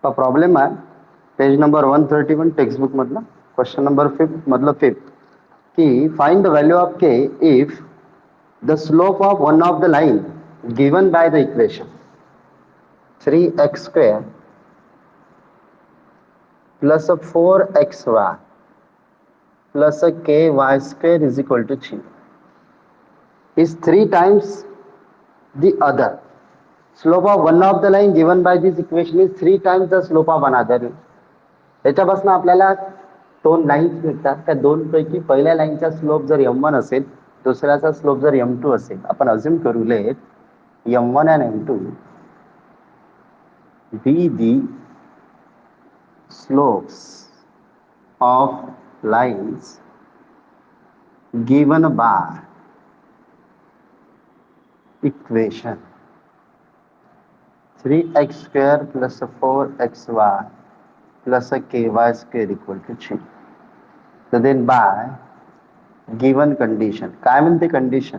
Problem आहे page number 131 textbook मधला question number 5 मधलं 5 की find the value of K if the slope of one of the line given by the equation 3x square plus a 4xy plus a ky square is equal to 3 is 3 times the other. Slope of one of the line given by this equation is 3 times the slope of another line. याच्यापासून आपल्याला दोन lines भेटतात. त्या दोन पैकी पहिल्या लाईनचा slope जर m1 असेल, दुसऱ्याचा स्लोप जर m2 असेल, आपण अज्युम करू late m1 and m2 be the slopes of lines given by equation 3x square plus 4xy plus a ky square equal to 3. So then by given condition, काय म्हणते condition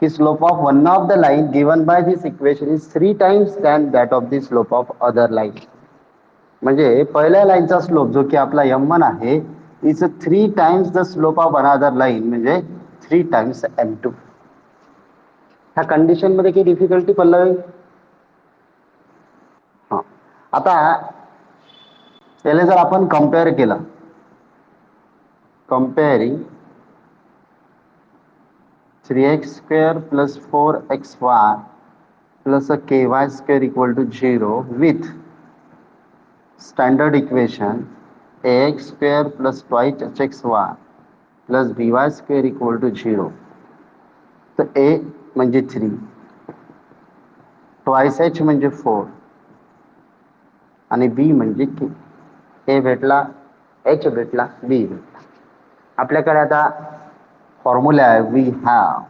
की slope of one of the line given by this equation is 3 times than that of the slope of other line. म्हणजे पहिल्या लाईनचा slope जो की आपला m1 आहे is 3 times the slope of another line म्हणजे 3 times m2. ह्या condition मध्ये काही डिफिकल्टी पडलं? हा, आता याला जर आपण कम्पेअर केलं, कंपेअरिंग 3x square plus 4xy plus a ky square equal to 0 with standard equation ax square plus twice hxy plus by square equal to 0. तर a म्हणजे 3, ट्वाइस h म्हणजे 4 आणि b म्हणजे k. a भेटला, h भेटला, b भेटला. आपल्याकडे आता फॉर्म्युला आहे वी हॅव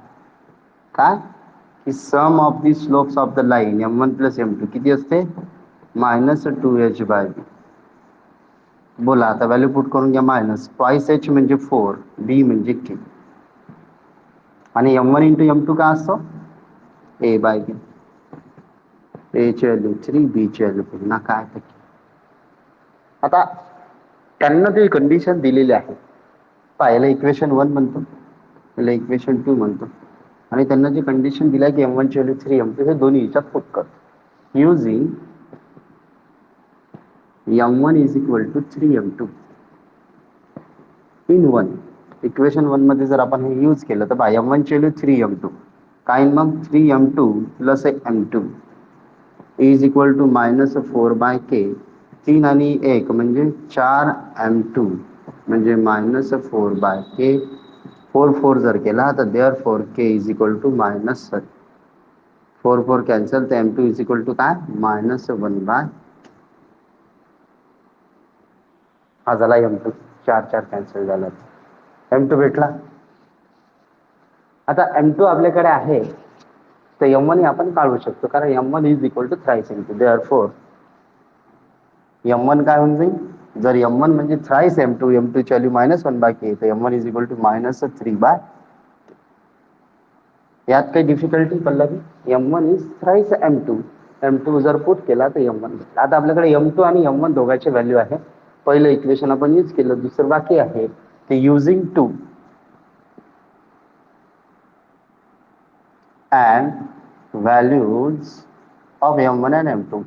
काय की sum of the slopes of the line m1 plus m2 किती असते -2h/b. बोला आता व्हॅल्यू पुट करून घ्या. मायनस ट्वाइस h म्हणजे 4, b म्हणजे k आणि m1 इंटू m2 काय असतो a/b. a ची व्हॅल्यू 3, b ची व्हॅल्यू पुन्हा काय. आता त्यांना जे कंडिशन दिलेली आहे याला इक्वेशन 1 म्हणतो, याला इक्वेशन 2 म्हणतो आणि त्यांना जी कंडिशन दिली आहे की m1 ची व्हॅल्यू 3, m2 हे दोन्ही याच्यात पुट करतो using m1 is equal to 3m2 in 1. Equation 1 मध्ये जर आपण हे यूज केलं तर m1 ची व्हॅल्यू 3m2 काय मग 3m2 plus m2 is equal to -4/k. 3 आणि 1 म्हणजे 4m2 म्हणजे -4/k. 4 4 जर केला तर therefore k is equal to -4 4 cancel तर m2 इज इक्वल टू काय -1/. हा झाला m2. 4 4 कॅन्सल झाला, m2 भेटला. आता m2 आपल्याकडे आहे तर m1 आपण काढू शकतो कारण m1 is equal to thrice m2. Therefore m1 काय होऊन जाईल, जर m1 म्हणजे थ्राइस m2, m2 ची व्हॅल्यू -1/k तर m1 इज इक्वल टू -3/. यात काही डिफिकल्टी पडली? m1 is thrice m2, m2 जर पुट केला तर m1. आता आपल्याकडे m2 आणि m1 दोघांचे व्हॅल्यू आहे. पहिलं इक्वेशन आपण यूज केलं, दुसरं बाकी आहे ते using 2 and values of m1 and m2.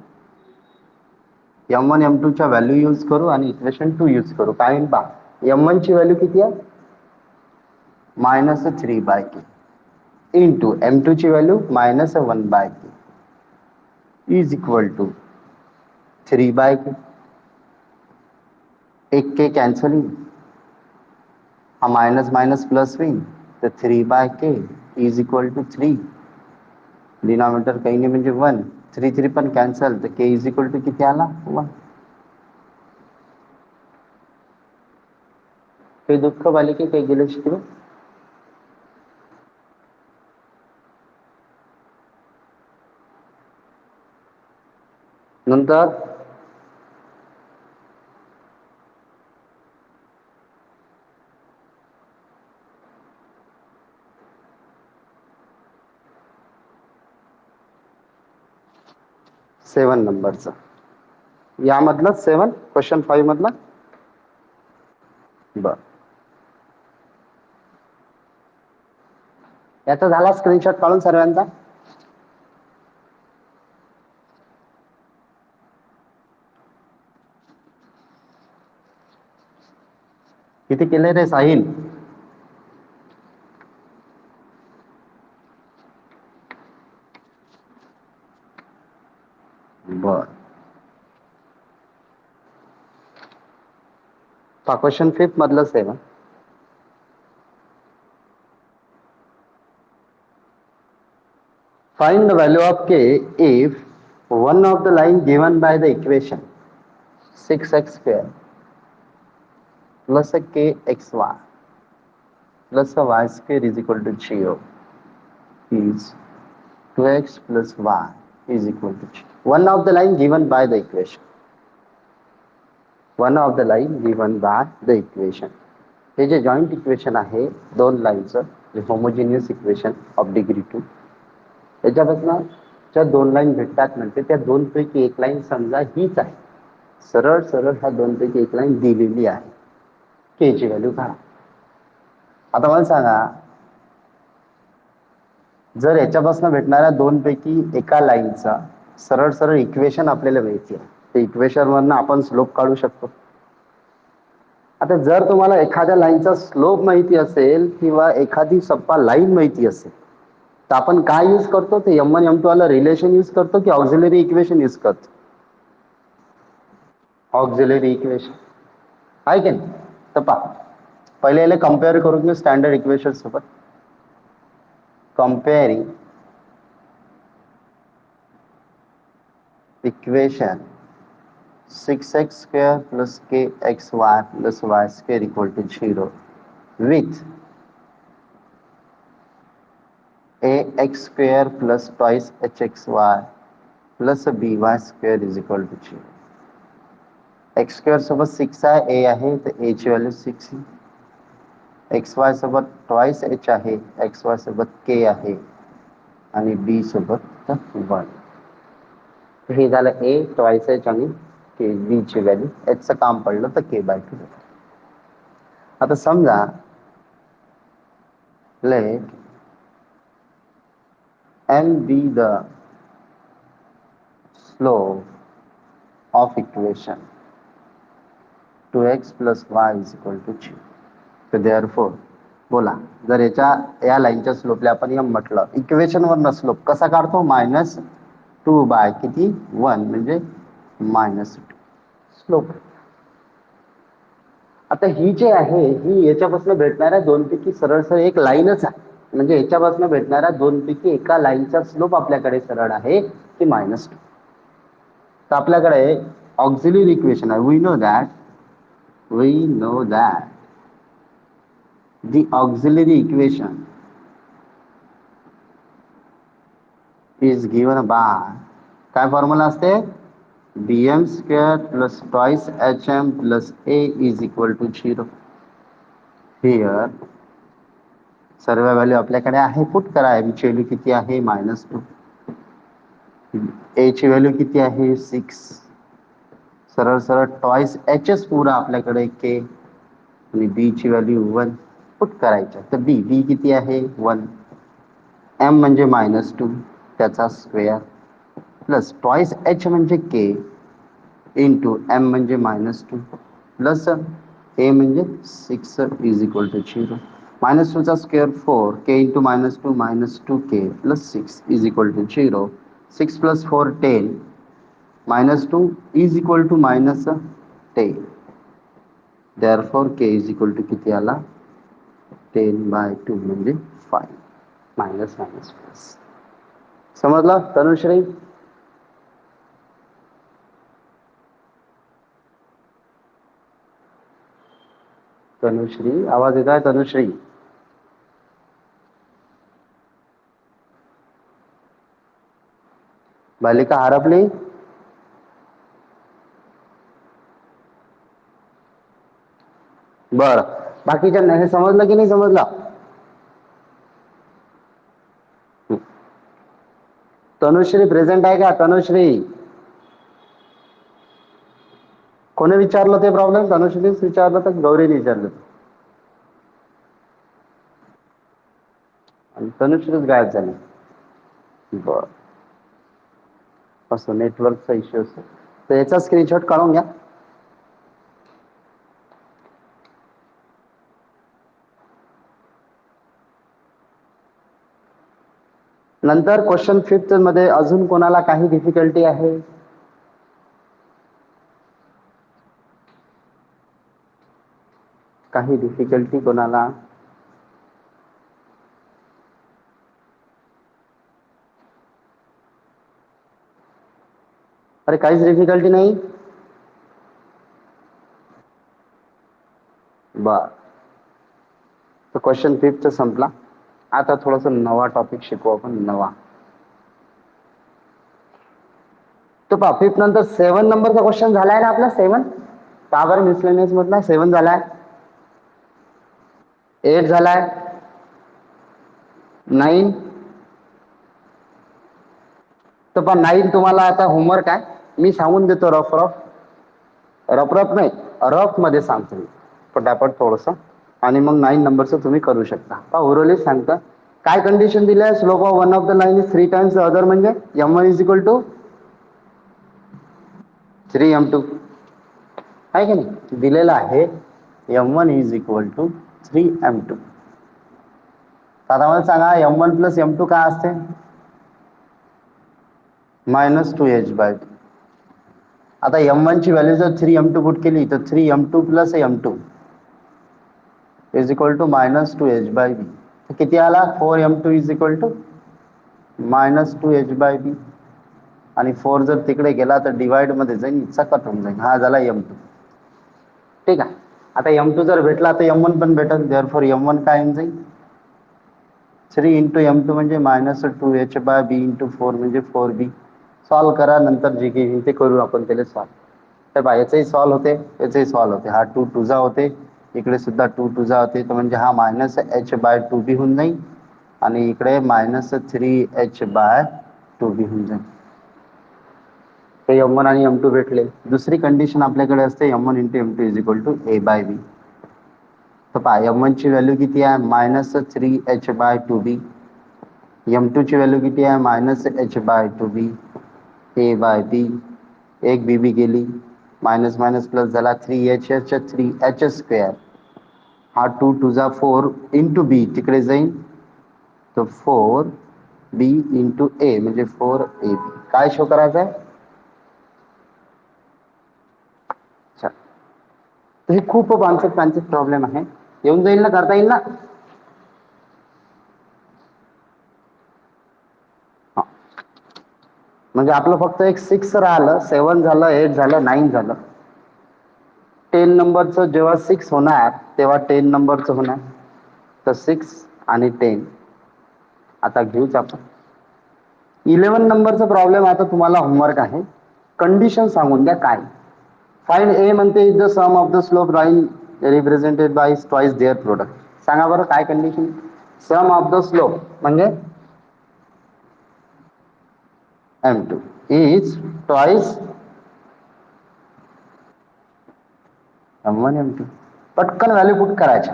m1 m2 च्या व्हॅल्यू यूज करू आणि इक्वेशन 2 यूज करू. काय पहा m1 ची व्हॅल्यू किती आहे -3/k इंटू m2 ची value -1/k is equal to 3/k. एक के कॅन्सल, हा मायनस मायनस प्लस होईल तर 3/k is equal to 3. Denominator काही नाही म्हणजे 1. 3 3 पण कॅन्सल तर k इज इक्वल टू किती आला 1. काही दुःख वाले की काही गेले शिकलो. नंतर 7 नंबरचा यामधलं 7 क्वेश्चन 5 मधला. बर, याचा झाला स्क्रीनशॉट काढून सर्वांचा. किती केले रे साहिल? बर, क्वेश्चन 5 मधलं 7. Find the value of k if one of the line given by the equation 6x square plus a kxy plus a y square is equal to 0 is 2x plus y is equal to 0. One of the line given by the equation. One of the line given by the equation. हे जे joint equation आहे दोन लाईनचं, जे homogeneous equation of degree 2, याच्यापासून ज्या दोन line भेटतात म्हणते त्या दोन पैकी एक लाईन समजा हीच आहे. सरळ सरळ ह्या दोन पैकी एक लाईन दिलेली आहे. के ची व्हॅल्यू काढा. आता मला सांगा, जर याच्यापासून भेटणाऱ्या दोन पैकी एका लाईनचा सरळ सरळ इक्वेशन आपल्याला माहिती आहे, ते इक्वेशन वरनं आपण स्लोप काढू शकतो. आता जर तुम्हाला एखाद्या लाईनचा स्लोप माहिती असेल किंवा एखादी सप्पा लाईन माहिती असेल, तर आपण काय यूज करतो? ते M1 M2 वाला रिलेशन यूज करतो की ऑक्झिलरी इक्वेशन यूज करतो? ऑक्झिलरी इक्वेशन आहे की नाही? तर पहा, पहिले याला कम्पेअर करून घेऊ स्टँडर्ड इक्वेशन सोबत. कंपेअरिंग equation 6x square plus kxy plus y square equal to 0 with ax square plus twice hxy plus by square is equal to 0. x square सोबत 6 आहे, a आहे, तर a ची व्हॅल्यू 6. xy सोबत twice h आहे, xy सोबत k आहे आणि b सोबत 1. हे झालं a ट्वाइस h आणि k, b ची व्हॅल्यू. h चं काम पडलं तर k/2. आता समजा let m be the slope of equation 2x plus y is equal to 0. So therefore, बोला, जर या लाईनच्या स्लोपला आपण एम म्हटलं, इक्वेशन वर स्लोप कसा काढतो? -2 बाय किती 1 म्हणजे -2 स्लोप. आता ही जी आहे ही याच्यापासून भेटणाऱ्या दोन पैकी सरळ सरळ एक लाईनच आहे. म्हणजे याच्यापासून भेटणाऱ्या दोन पैकी एका लाईनचा स्लोप आपल्याकडे सरळ आहे की -2. तर आपल्याकडे ऑक्झिलरी इक्वेशन आहे. We know that the auxiliary equation is given by, काय फॉर्म्युला असते? bm square plus twice hm plus a is equal to 0. Here सर्व व्हॅल्यू आपल्याकडे आहे, पुट करा. m ची व्हॅल्यू किती आहे? -2. a ची व्हॅल्यू किती आहे? 6. सरळ सरळ ट्वाइस h's पुरा आपल्याकडे k आणि b ची व्हॅल्यू 1 पुट करायचं. तर b किती आहे? 1. m म्हणजे -2 त्याचा स्क्वेअर प्लस ट्वाइस h म्हणजे k इंटू m म्हणजे -2 प्लस a म्हणजे 6 इज इक्वल टू 0. -2 चा square 4, k into -2 -2k plus 6 is equal to 0. 6 plus 4 10, -2 is equal to -10. therefore k is equal to किती आला? 10/2 म्हणजे 5. Minus minus plus. समजला तनुश्री? तनुश्री आवाज येत आहे? तनुश्री बालिका हरपली? बर, बाकीच्यांना हे समजलं की नाही समजलं? तनुश्री प्रेझेंट आहे का? तनुश्री कोणी विचारलं ते प्रॉब्लेम? धनुष्यनेच विचारलं तर गौरीने विचारलं? आणि तनुश्रीच गायब झाली. बर, असं नेटवर्कचा इश्यू असतो. तर याचा स्क्रीनशॉट काढून घ्या. नंतर क्वेश्चन 5 मध्ये अजून कोणाला काही डिफिकल्टी आहे? काही डिफिकल्टी कोणाला? अरे काहीच डिफिकल्टी नाही. बर, तर क्वेश्चन 5 संपला. आता थोडस नवा टॉपिक शिकू आपण. नवा तो पहा, 5 नंतर 7 नंबरचा क्वेश्चन झालाय ना आपला. 7 का बरं मिसलेनियस मधला 7 झालाय, 8 झालाय, 9. तर पण 9 तुम्हाला आता होमवर्क आहे, मी सांगून देतो. रफ रफ रफ रफ नाही, रफ मध्ये सांगतो मी पटापट थोडस, आणि मग 9 नंबरचं तुम्ही करू शकता. पहा उर्वरित सांगता काय कंडिशन दिली आहे. Slope of one of the line is 3 times other, म्हणजे m1 is equal to 3m2 आहे की नाही. दिलेला आहे m1 is equal to 3m2. आता मला सांगा m1 प्लस m2 काय असते? -2h/2. आता m1 ची व्हॅल्यू जर 3m2 पुट केली तर 3m2 plus m2 is equal to -2h/b. किती आला? 4m2 is equal to -2h/b. आणि 4 जर तिकडे गेला तर डिवाइड मध्ये जाईल, सकट होऊन जाईल. हा झाला m2. ठीक आहे. आता m2 जर भेटला तर m1 पण भेटेल. देअरफॉर m1 काय येऊन जाईल? 3 इंटू m2 म्हणजे -2h/b इंटू 4 म्हणजे 4b. सॉल्व करा, नंतर जे काही येईल ते करू आपण त्याला सॉल्व. तर बा याचंही सॉल्व होते, याचंही सॉल्व होते. हा 2 2 जा होते, इकडे सुद्धा 2 2 जा होते. तर म्हणजे हा -h/2b होऊन जाईल, आणि इकडे -3h/2b होऊन जाईल. हे m1 आणि m2 भेटले. दुसरी कंडिशन आपल्याकडे असते m1 into m2 is equal to a/b. तर पहा m1 ची व्हॅल्यू किती आहे? -3h/2b. m2 ची व्हॅल्यू किती आहे? -h/2b. a/b. एक बीबी गेली, मायनस मायनस प्लस झाला, 3h/3h². हा 2 2 जा 4 इंटू बी तिकडे जाईल, तर 4b इंटू ए म्हणजे 4ab. काय शो करायचं आहे? तर हे खूप पांचट प्रॉब्लेम आहे. येऊन जाईल ना, करता येईल ना? हा. म्हणजे आपलं फक्त एक 6 राहिलं, 7 झालं, 8 झालं, 9 झालं. 10 नंबरचं जेव्हा 6 होणार तेव्हा 10 नंबरचं होणार. तर 6 आणि 10 आता घेऊच आपण. 11 नंबरचा प्रॉब्लेम आता तुम्हाला होमवर्क आहे. कंडिशन सांगून द्या काय. फाइंड ए म्हणते is the sum of the slope line represented by twice their product. सांगा बरं काय condition? Sum of the slope म्हणजे m2 is twice m1 m2. पटकन व्हॅल्यू पुट करायच्या.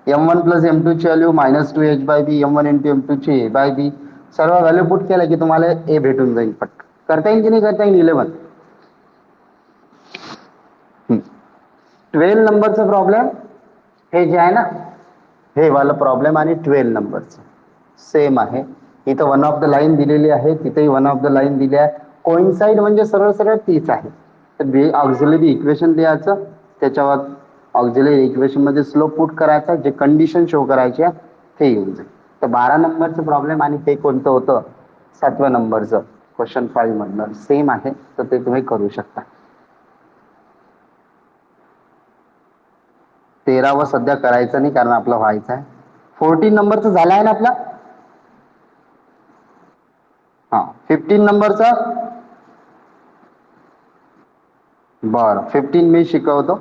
m1 प्लस m2 ची value -2h/b, m1 into m2 ची a/b. सर्व value put केल्या की तुम्हाला ए भेटून जाईल. पटकन करता येईल की नाही करता येईल? 11 12 नंबरचा प्रॉब्लेम हे जे आहे ना, हे वाला प्रॉब्लेम आणि 12 नंबरचं सेम आहे. इथं वन ऑफ द लाईन दिलेली आहे, तिथेही वन ऑफ द लाईन दिली आहे. कोइन्साइड म्हणजे सरळ सरळ तीच आहे. तर ऑक्झिलरी इक्वेशन द्यायचं, त्याच्यावर ऑक्झिलरी इक्वेशन मध्ये स्लोप पुट करायचा, जे कंडिशन शो करायची आहे ते येऊन जाईल. तर 12 नंबरचं प्रॉब्लेम आणि ते कोणतं होतं? 7व्या नंबरचं क्वेश्चन 5 मधलं सेम आहे. तर ते तुम्ही करू शकता. 13वा सध्या करायचं नाही, कारण आपला व्हायचा आहे. 14 नंबरचं झालं आहे ना आपला. हा, 15 नंबरचा. बरं, 15 मी शिकवतो.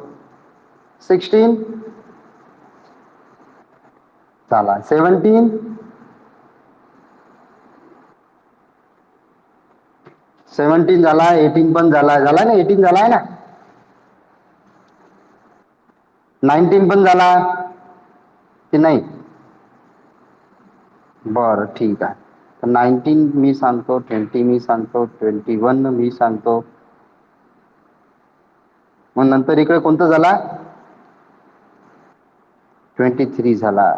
16 झाला, 17 17 झाला, 18 पण झाला. झाला ना, 18 झालाय ना. 19 पण झाला की नाही? बरं ठीक आहे. तर 19 मी सांगतो, 20 मी सांगतो, 21 मी सांगतो. मग नंतर इकडे कोणतं झाला? 23 झाला.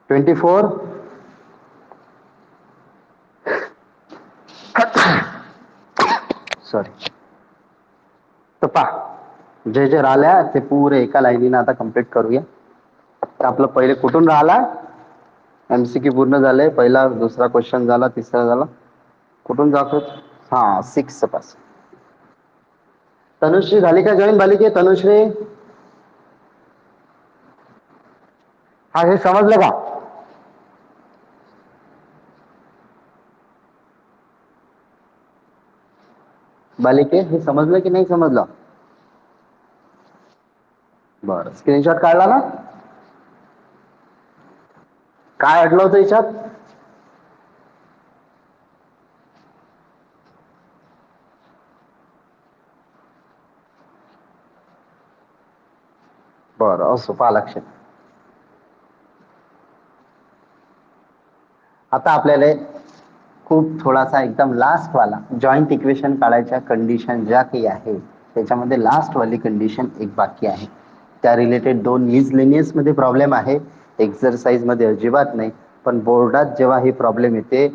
24 सॉरी. तर पहा जे जे राहिल्या ते पुरे एका लाईनीनं आता कम्प्लीट करूया. तर आपलं पहिले कुठून राहिला? MCQ पूर्ण झाले. पहिला, दुसरा क्वेश्चन झाला, तिसरा झाला. कुठून जातो? हा, 6 पासून. तनुश्री झाली का जॉईन? बालिके तनुश्री, हा हे समजलं का? बालिके हे समजलं की नाही समजलं? बरं, स्क्रीनशॉट काढला ना? काय अडलं होतं याच्यात? बरं, असो, पहा लक्षात. आता आपल्याला खूप थोडासा एकदम लास्ट वाला जॉईंट इक्वेशन काढायच्या कंडिशन ज्या काही आहे त्याच्यामध्ये लास्ट वाली कंडिशन एक बाकी आहे. त्या रिलेटेड 2 मिसलेनियस मध्ये प्रॉब्लेम आहे, एक्सरसाइज मध्ये अजिबात नाही. पण बोर्डात जेव्हा ही प्रॉब्लेम येते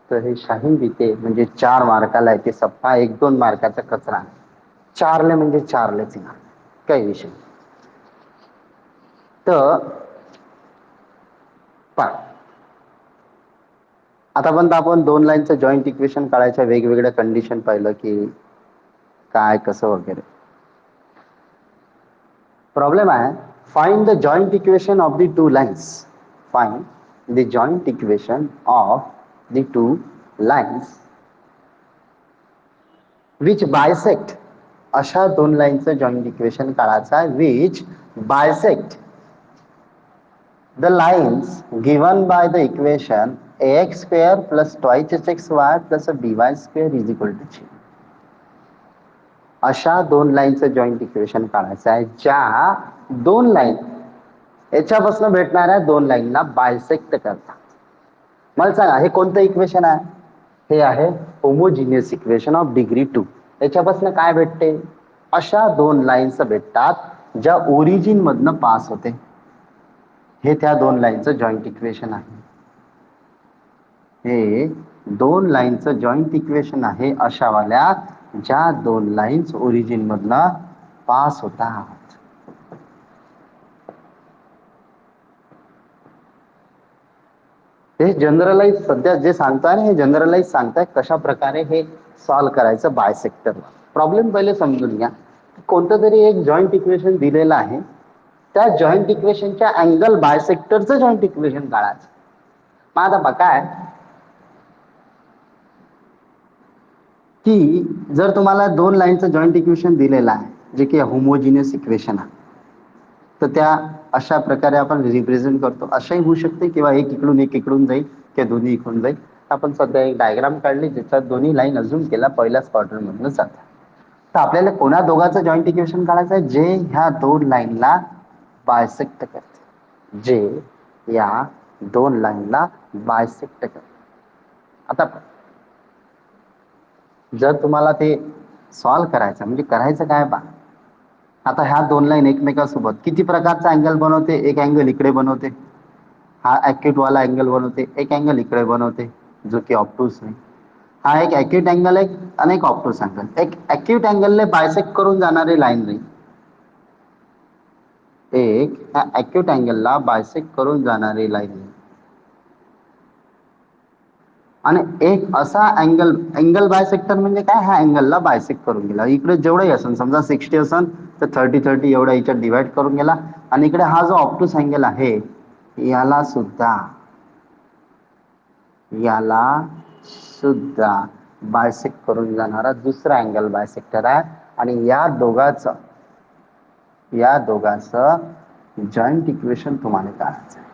तर हे शाहीन भीते म्हणजे 4 मार्काला येते. सप्पा 1-2 मार्काचा कचरा. 4ले म्हणजे 4लेच येणार, काही विषय. तर पहा, आतापर्यंत आपण 2 लाईनचं जॉईंट इक्वेशन काढायच्या वेगवेगळ्या कंडिशन पाहिलं की काय कसं वगैरे. प्रॉब्लेम आहे, find the joint equation of the 2 lines. Find the joint equation of the 2 lines which bisect. अशा 2 लाईनचं जॉइंट इक्वेशन काढायचं आहे which bisect the lines given by the equation ax square plus twice hxy plus a by square is equal to 0. अशा 2 लाईनचं joint equation काढायचं आहे ज्या 2 line याच्यापासून भेटणाऱ्या 2 लाईनला bisect करतात. मला सांगा हे कोणतं इक्वेशन आहे? हे आहे होमोजिनियस इक्वेशन ऑफ डिग्री 2. याच्यापासून काय भेटते? अशा 2 लाईन्स भेटतात ज्या ओरिजिन मधनं पास होते. हे त्या 2 लाईनचं जॉईंट इक्वेशन आहे. हे 2 लाईनचं जॉईंट इक्वेशन आहे अशावाल्या ज्या 2 लाईन्स ओरिजिन मधनं पास होतात. हे जनरलाइज सध्या जे सांगताय ना, हे जनरलाइज सांगताय कशा प्रकारे हे सॉल्व्ह करायचं बायसेक्टरला. प्रॉब्लेम पहिले समजून घ्या. कोणतं तरी एक जॉईंट इक्वेशन दिलेलं आहे, त्या जॉईंट इक्वेशनच्या अँगल बायसेक्टरचं जॉईंट इक्वेशन काढायचं. मग आता बघा काय की जर तुम्हाला 2 लाईनचं जॉईंट इक्वेशन दिलेलं आहे जे की होमोजिनियस इक्वेशन आहे, तर त्या अशा प्रकारे आपण रिप्रेझेंट करतो. अशाही होऊ शकते किंवा एक इकडून जाईल किंवा दोन्ही इकडून जाईल. आपण सध्या एक डायग्राम काढली ज्याच्यात दोन्ही लाईन अजून केला पहिल्याच क्वार्टर मधनं जातात. तर आपल्याला कोणा दोघांचं जॉईंट इक्वेशन काढायचं आहे जे ह्या 2 लाईनला बायसेक्ट करते, जे या 2 लाईनला बायसेक्ट करते. आता जर तुम्हाला ते सॉल्व्ह करायचं म्हणजे करायचं काय बा, आता ह्या 2 लाईन एकमेकांसोबत किती प्रकारचा अँगल बनवते? एक अँगल इकडे बनवते, हा ऍक्यूट वाला अँगल बनवते. एक अँगल इकडे बनवते जो की ऑब्टूस आहे. हा एक ऍक्यूट अँगल आहे आणि एक ऑब्टूस अँगल. एक ऍक्यूट अँगलने बायसेक्ट करून जाणारी लाईन नाही, एक ह्या ऍक्यूट अँगलला बायसेक्ट करून जाणारी लाईन नाही. आणि एक असा अँगल बायसेक्टर म्हणजे काय? हा अँगलला बायसेक्ट करून गेला. इकडे जेवढंही असेल, समजा 60 असेल तर 30-30 एवढा याच्यात डिवाइड करून गेला. आणि इकडे हा जो ऑब्टूस अँगल आहे याला सुद्धा बायसेक्ट करून जाणारा दुसरा अँगल बायसेक्टर आहे. आणि या दोघांचं जॉईंट इक्वेशन तुम्हाला काढायचं आहे.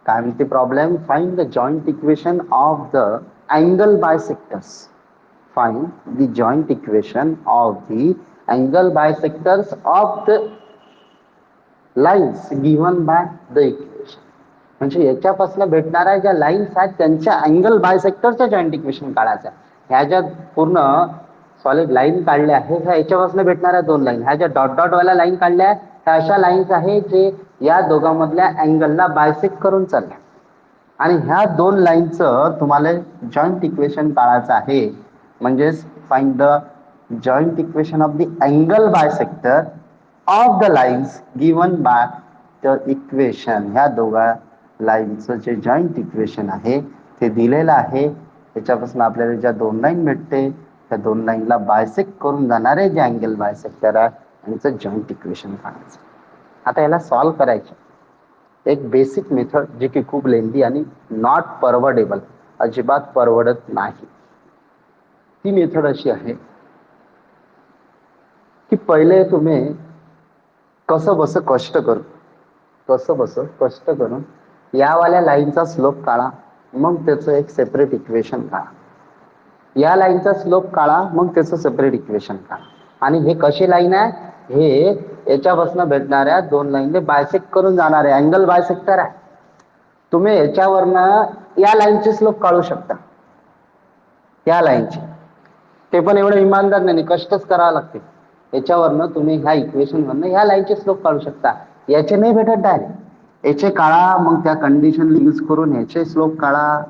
काय म्हणते problem? Find the joint equation of the angle bisectors. Find the joint equation of the angle bisectors of the lines given bye the equation. म्हणजे याच्यापासून भेटणाऱ्या ज्या लाईन्स आहेत त्यांच्या अँगल बायसेक्टरच्या जॉईंट इक्वेशन काढायच्या. ह्या ज्या पूर्ण सॉलिड लाईन काढल्या आहेत ह्या याच्यापासून भेटणाऱ्या दोन लाईन, ह्या ज्या डॉट डॉट वाल्या लाईन काढल्या ह्या अशा लाईन्स आहेत जे या दोघांमधल्या अँगलला बायसेक्ट करून चालल्या. आणि ह्या दोन लाईनचं तुम्हाला जॉईंट इक्वेशन काढायचं आहे. म्हणजेच find the joint equation of the angle bisector of the lines given by the equation. ह्या दोघा लाईनचं जे जॉईंट इक्वेशन आहे ते दिलेलं आहे. त्याच्यापासून आपल्याला ज्या दोन लाईन भेटते त्या दोन लाईनला बायसेक्ट करून जाणारे जे अँगल बायसेक्टर आहे यांचं जॉईंट इक्वेशन काढायचं. आता याला सॉल्व्ह करायचं एक बेसिक मेथड जी की खूप लेंदी आणि नॉट परवडेबल, अजिबात परवडत नाही. ती मेथड अशी आहे की पहिले तुम्ही कसं बस कष्ट करून यावाल्या लाईनचा स्लोप काढा, मग त्याचं एक सेपरेट इक्वेशन काढा. या लाईनचा स्लोप काढा, मग त्याचं सेपरेट इक्वेशन काढा. आणि हे कशी लाईन आहे, हे याच्यापासून भेटणाऱ्या दोन लाईनने बायसेक्ट करून जाणारे अँगल बायसेक्टर आहे. तुम्ही याच्यावरनं या लाईनचे स्लोप काढू शकता, या लाईनचे. ते पण एवढं इमानदार नाही, कष्टच करावं लागते. याच्यावरनं तुम्ही ह्या इक्वेशन वरनं ह्या लाईनचे स्लोप काढू शकता. याचे नाही भेटत डायरेक्ट, याचे काढा, मग त्या कंडिशन यूज करून याचे स्लोप काढा.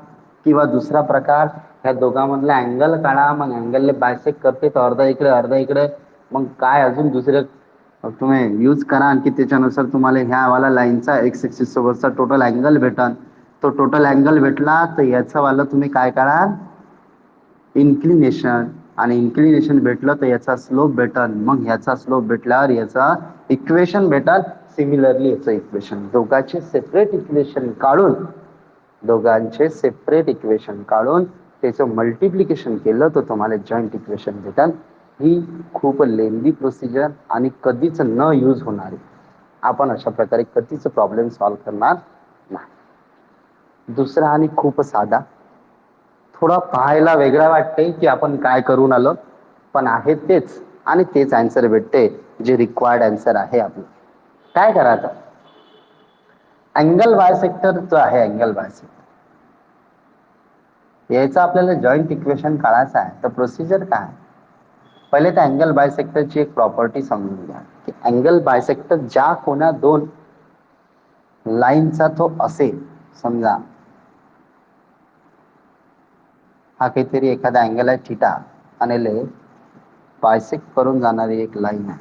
किंवा दुसरा प्रकार, ह्या दोघांमधला अँगल काढा, मग अँगलने बायसेक्ट करते तर अर्धा इकडे अर्धा इकडे, मग काय अजून दुसरे तुम्ही यूज करा. आणखी त्याच्यानुसार तुम्हाला ह्या वाला लाईनचा एक्स एक्सिस सोबतचा टोटल अँगल भेटन. तो टोटल अँगल भेटला तर याचा वाला तुम्ही काय करा, इन्क्लिनेशन. आणि इन्क्लिनेशन भेटलं तर याचा स्लोप भेटल. मग ह्याचा स्लोप भेटल्यावर याचा इक्वेशन भेटल. सिमिलरली याचं इक्वेशन, दोघांचे सेपरेट इक्वेशन काढून त्याचं मल्टिप्लिकेशन केलं तर तुम्हाला जॉईंट इक्वेशन भेटल. ही खूप लेंदी प्रोसिजर आणि कधीच न यूज होणारी. आपण अशा प्रकारे कधीच प्रॉब्लेम सॉल्व्ह करणार नाही. दुसरा आणि खूप साधा, थोडा पाहायला वेगळा वाटते की आपण काय करून आलो, पण आहे तेच आणि तेच आन्सर भेटते जे रिक्वायर्ड आन्सर आहे आपलं. काय करायचं, अँगल बायसेक्टर जो आहे, अँगल बायसेक्टर याचं आपल्याला जॉईंट इक्वेशन काढायचं आहे. तर प्रोसिजर काय, पहिले तर अँगल बायसेक्टरची एक प्रॉपर्टी समजून घ्या की अँगल बायसेक्टर ज्या कोणा दोन लाईनचा तो असेल, समजा हा काहीतरी एखादा अँगल आहे थिटा आणि बायसेक्ट करून जाणारी एक लाईन आहे,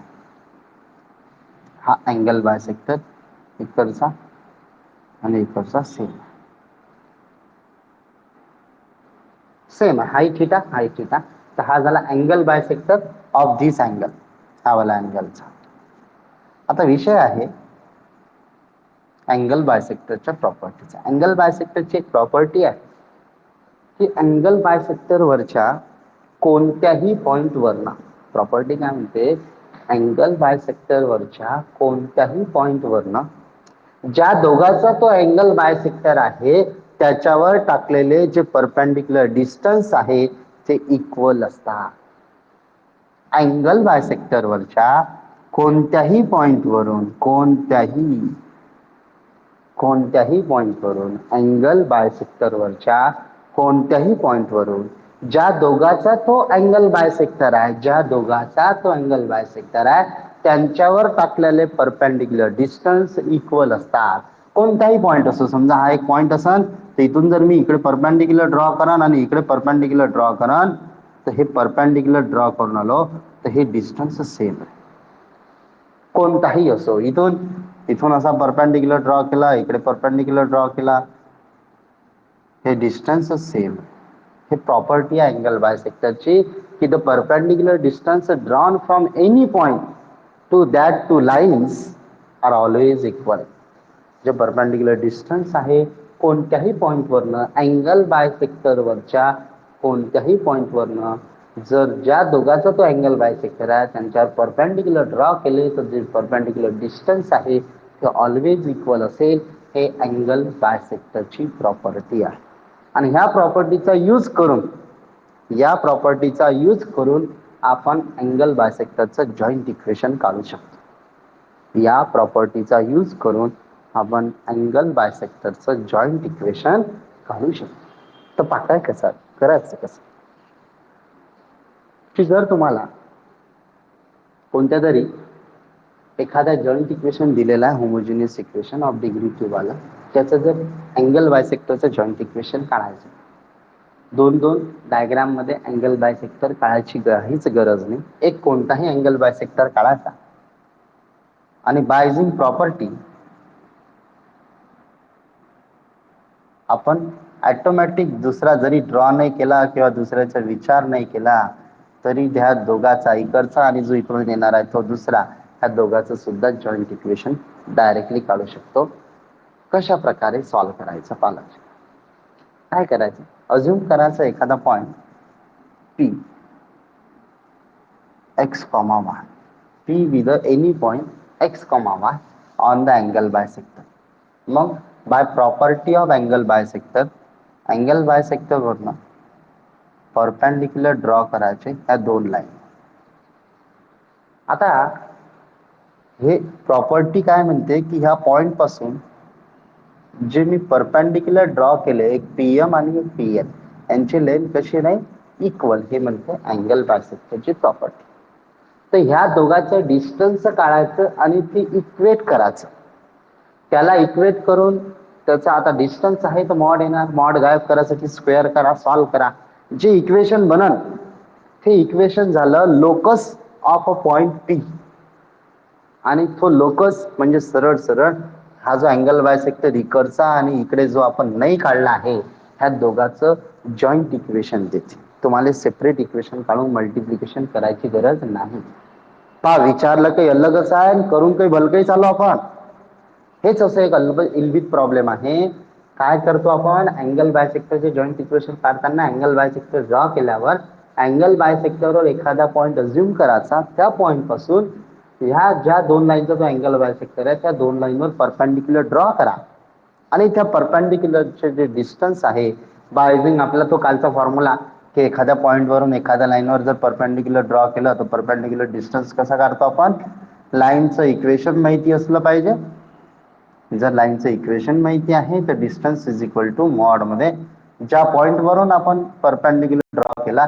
हा अँगल बायसेक्टर इकडचा आणि इकडचा सेम हाई थिटा हाई थिटा. तर हा झाला angle bisector of this angle, हा वाला अँगलचा. आता विषय आहे अँगल बायसेक्टरच्या प्रॉपर्टीचा. अँगल बायसेक्टरची एक प्रॉपर्टी आहे की अँगल बायसेक्टर वरच्या कोणत्याही पॉइंट वरना, प्रॉपर्टी काय म्हणते, अँगल बायसेक्टर वरच्या कोणत्याही पॉइंट वरनं ज्या दोघांचा तो अँगल बायसेक्टर आहे त्याच्यावर टाकलेले जे परपेंडिक्युलर डिस्टन्स आहे ते इक्वल असतात. अँगल बायसेक्टर वरच्या कोणत्याही पॉइंट वरून अँगल बायसेक्टर वरच्या कोणत्याही पॉइंट वरून ज्या दोघाचा तो अँगल बायसेक्टर आहे त्यांच्यावर टाकलेले परपेंडिक्युलर डिस्टन्स इक्वल असतात. कोणताही पॉइंट असो, समजा हा एक पॉइंट असेल तर इथून जर मी इकडे परपेंडिक्युलर ड्रॉ करन आणि इकडे परपेंडिक्युलर ड्रॉ करन तर हे परपेंडिक्युलर ड्रॉ करून आलो तर हे डिस्टन्स सेम आहे. कोणताही असो, इथून असा परपेंडिक्युलर ड्रॉ केला, इकडे परपेंडिक्युलर ड्रॉ केला, हे डिस्टन्स सेम. हे प्रॉपर्टी आहे अँगल बायसेक्टरची की the perpendicular distance drawn from any point to that two lines are always equal. जे परपेंडिक्युलर डिस्टन्स आहे कोणत्याही पॉइंटवरनं अँगल बायसेक्टर वरच्या कोणत्याही पॉइंटवरनं जर ज्या दोघांचा तो अँगल बायसेक्टर आहे त्यांच्यावर परपेंडिक्युलर ड्रॉ केले तर जे परपेंडिक्युलर डिस्टन्स आहे ते ऑलवेज इक्वल असेल. हे अँगल बायसेक्टरची प्रॉपर्टी आहे. आणि ह्या प्रॉपर्टीचा यूज करून आपण अँगल बायसेक्टरचं जॉईंट इक्वेशन काढू शकतो. या प्रॉपर्टीचा यूज करून आपण अँगल बायसेक्टरचं जॉईंट इक्वेशन काढू शकतो. तर पाठाय कसा करायचं कसं की जर तुम्हाला कोणत्या तरी एखादा जॉईंट इक्वेशन दिलेला आहे, होमोजिनियस इक्वेशन ऑफ डिग्री क्यूबवाला, त्याचं जर अँगल बायसेक्टरचं जॉईंट इक्वेशन काढायचं, दोन दोन डायग्राम मध्ये अँगल बायसेक्टर काढायची काहीच गरज नाही. एक कोणताही अँगल बायसेक्टर काढायचा आणि बायझिंग प्रॉपर्टी आपण ऑटोमॅटिक दुसरा जरी ड्रॉ नाही केला किंवा दुसऱ्याचा विचार नाही केला तरी त्या दोघाचा इकडचा आणि जो इकडून येणार आहे तो दुसरा, ह्या दोघाचं सुद्धा जॉईंट इक्वेशन डायरेक्टली काढू शकतो. कशा प्रकारे सॉल्व्ह करायचं पाहिलं. काय करायचं, अज्युम करायचं एखादा point P x, y, P with any point x, y on the angle bisector. मग by property of angle bisector, angle bisector वरनं परपेंडिक्युलर ड्रॉ करायचे ह्या दोन लाईन. आता हे प्रॉपर्टी काय म्हणते की ह्या पॉइंट पासून जे मी परपेंडिक्युलर ड्रॉ केले, एक PM आणि एक PN, यांची लेंथ कशी नाही इक्वल, हे म्हणते अँगल बायसेक्टरची प्रॉपर्टी. तर ह्या दोघांचं डिस्टन्स काढायचं आणि ती इक्वेट करायचं. त्याला इक्वेट करून त्याचा आता डिस्टन्स आहे तर मॉड येणार, मॉड गायब करायसाठी स्क्वेअर करा, सॉल्व्ह करा. जे इक्वेशन बनल ते इक्वेशन झालं locus of a point P. आणि तो लोकस म्हणजे सरळ सरळ हा जो अँगल बायसेक्टर इकडचा आणि इकडे जो आपण नाही काढला आहे, ह्या दोघांचं जॉईंट इक्वेशन देते. तुम्हाला सेपरेट इक्वेशन काढून मल्टिप्लिकेशन करायची गरज नाही. पहा, विचारलं काही अलगच आहे आणि करून काही भलकही चालू आपण. हेच असं एक इल्बित प्रॉब्लेम आहे. काय करतो आपण, अँगल बायसेक्टरचे जॉईंट इक्वेशन काढताना अँगल बायसेक्टर ड्रॉ केल्यावर अँगल बायसेक्टरवर एखादा पॉइंट अज्युम करायचा, त्या पॉइंट पासून ह्या ज्या दोन लाईनचा जो अँगल बायसेक्टर आहे त्या दोन लाईनवर परपेंडिक्युलर ड्रॉ करा आणि त्या परपेंडिक्युलरचे जे डिस्टन्स आहे बायझिंग, आपला तो कालचा फॉर्म्युला की एखाद्या पॉइंट वरून एखाद्या लाईनवर जर परपेंडिक्युलर ड्रॉ केलं तर परपेंडिक्युलर डिस्टन्स कसा काढतो आपण, लाईनचं इक्वेशन माहिती असलं पाहिजे. जर लाईनचं इक्वेशन माहिती आहे तर distance is equal to mod मध्ये ज्या पॉइंट वरून आपण परपेंडिक्युलर ड्रॉ केला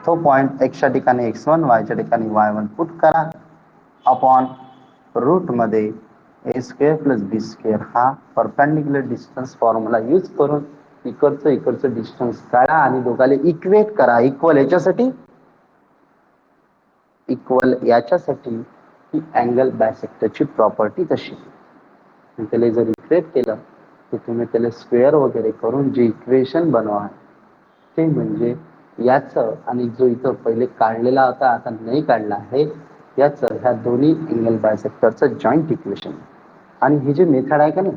तो पॉइंट एक्सच्या ठिकाणी x1, वायच्या ठिकाणी y1 पुट करा अपॉन रूट मध्ये a square plus b square हा परपेंडिक्युलर डिस्टन्स फॉर्म्युला यूज करून इकडचं डिस्टन्स काढा आणि दोघाले इक्वेट करा. इक्वल याच्यासाठी, इक्वल याच्यासाठी ही अँगल बायसेक्टरची प्रॉपर्टी तशी. त्याला जर इक्वेट केलं तर तुम्ही त्याला स्क्वेअर वगैरे करून जे इक्वेशन बनवा ते म्हणजे याचं आणि जो इथं पहिले काढलेला होता आता नाही काढला आहे याचं, ह्या दोन्ही अँगल बायसेक्टरचं जॉईंट इक्वेशन. आणि ही जी मेथड आहे का नाही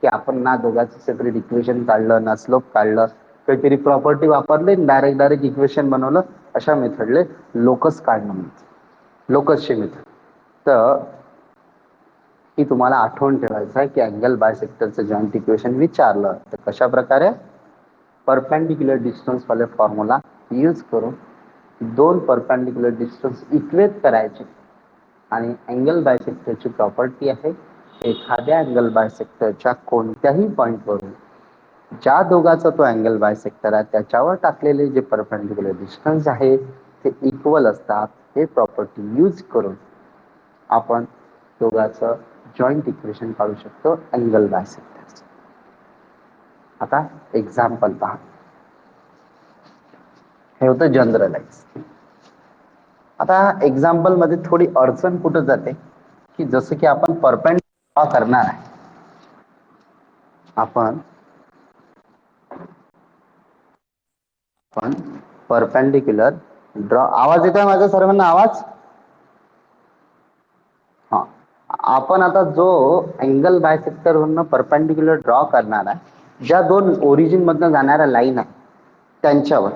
की आपण ना दोघांचं सेपरेट इक्वेशन काढलं ना स्लोप काढलं, काहीतरी प्रॉपर्टी वापरली डायरेक्ट इक्वेशन बनवलं, अशा मेथडले लोकस काढणं म्हणते, लोकसची मेथड. तर ही तुम्हाला आठवण ठेवायचं आहे की अँगल बायसेक्टरचं जॉईंट इक्वेशन विचारलं तर कशा प्रकारे परपेंडिक्युलर डिस्टन्स वाले फॉर्म्युला यूज करून दोन परपेंडिक्युलर डिस्टन्स इक्वेट करायचे. आणि अँगल बायसेक्टरची प्रॉपर्टी आहे एखाद्या अँगल बायसेक्टरच्या कोणत्याही पॉइंटवरून ज्या दोघाचा तो अँगल बायसेक्टर आहे त्याच्यावर टाकलेले जे परपेंडिक्युलर डिस्टन्स आहे ते इक्वल असतात. हे प्रॉपर्टी यूज करून आपण दोघाचं जॉईंट इक्वेशन काढू शकतो अँगल बायसेक्टर. आता एक्झाम्पल पहा, हे होतं जनरलाइज. आता एक्झाम्पल मध्ये थोडी अडचण कुठं जाते की जसं की आपण परपेंडिक्युलर करणार आहे, आपण परपेंडिक्युलर ड्रॉ, आवाज येतोय माझा सर्वांना आवाज? हा, आपण आता जो अँगल बायसेक्टर वरनं परपेंडिक्युलर ड्रॉ करणार आहे, ज्या दोन ओरिजिन मधनं जाणाऱ्या लाईन आहे त्यांच्यावर,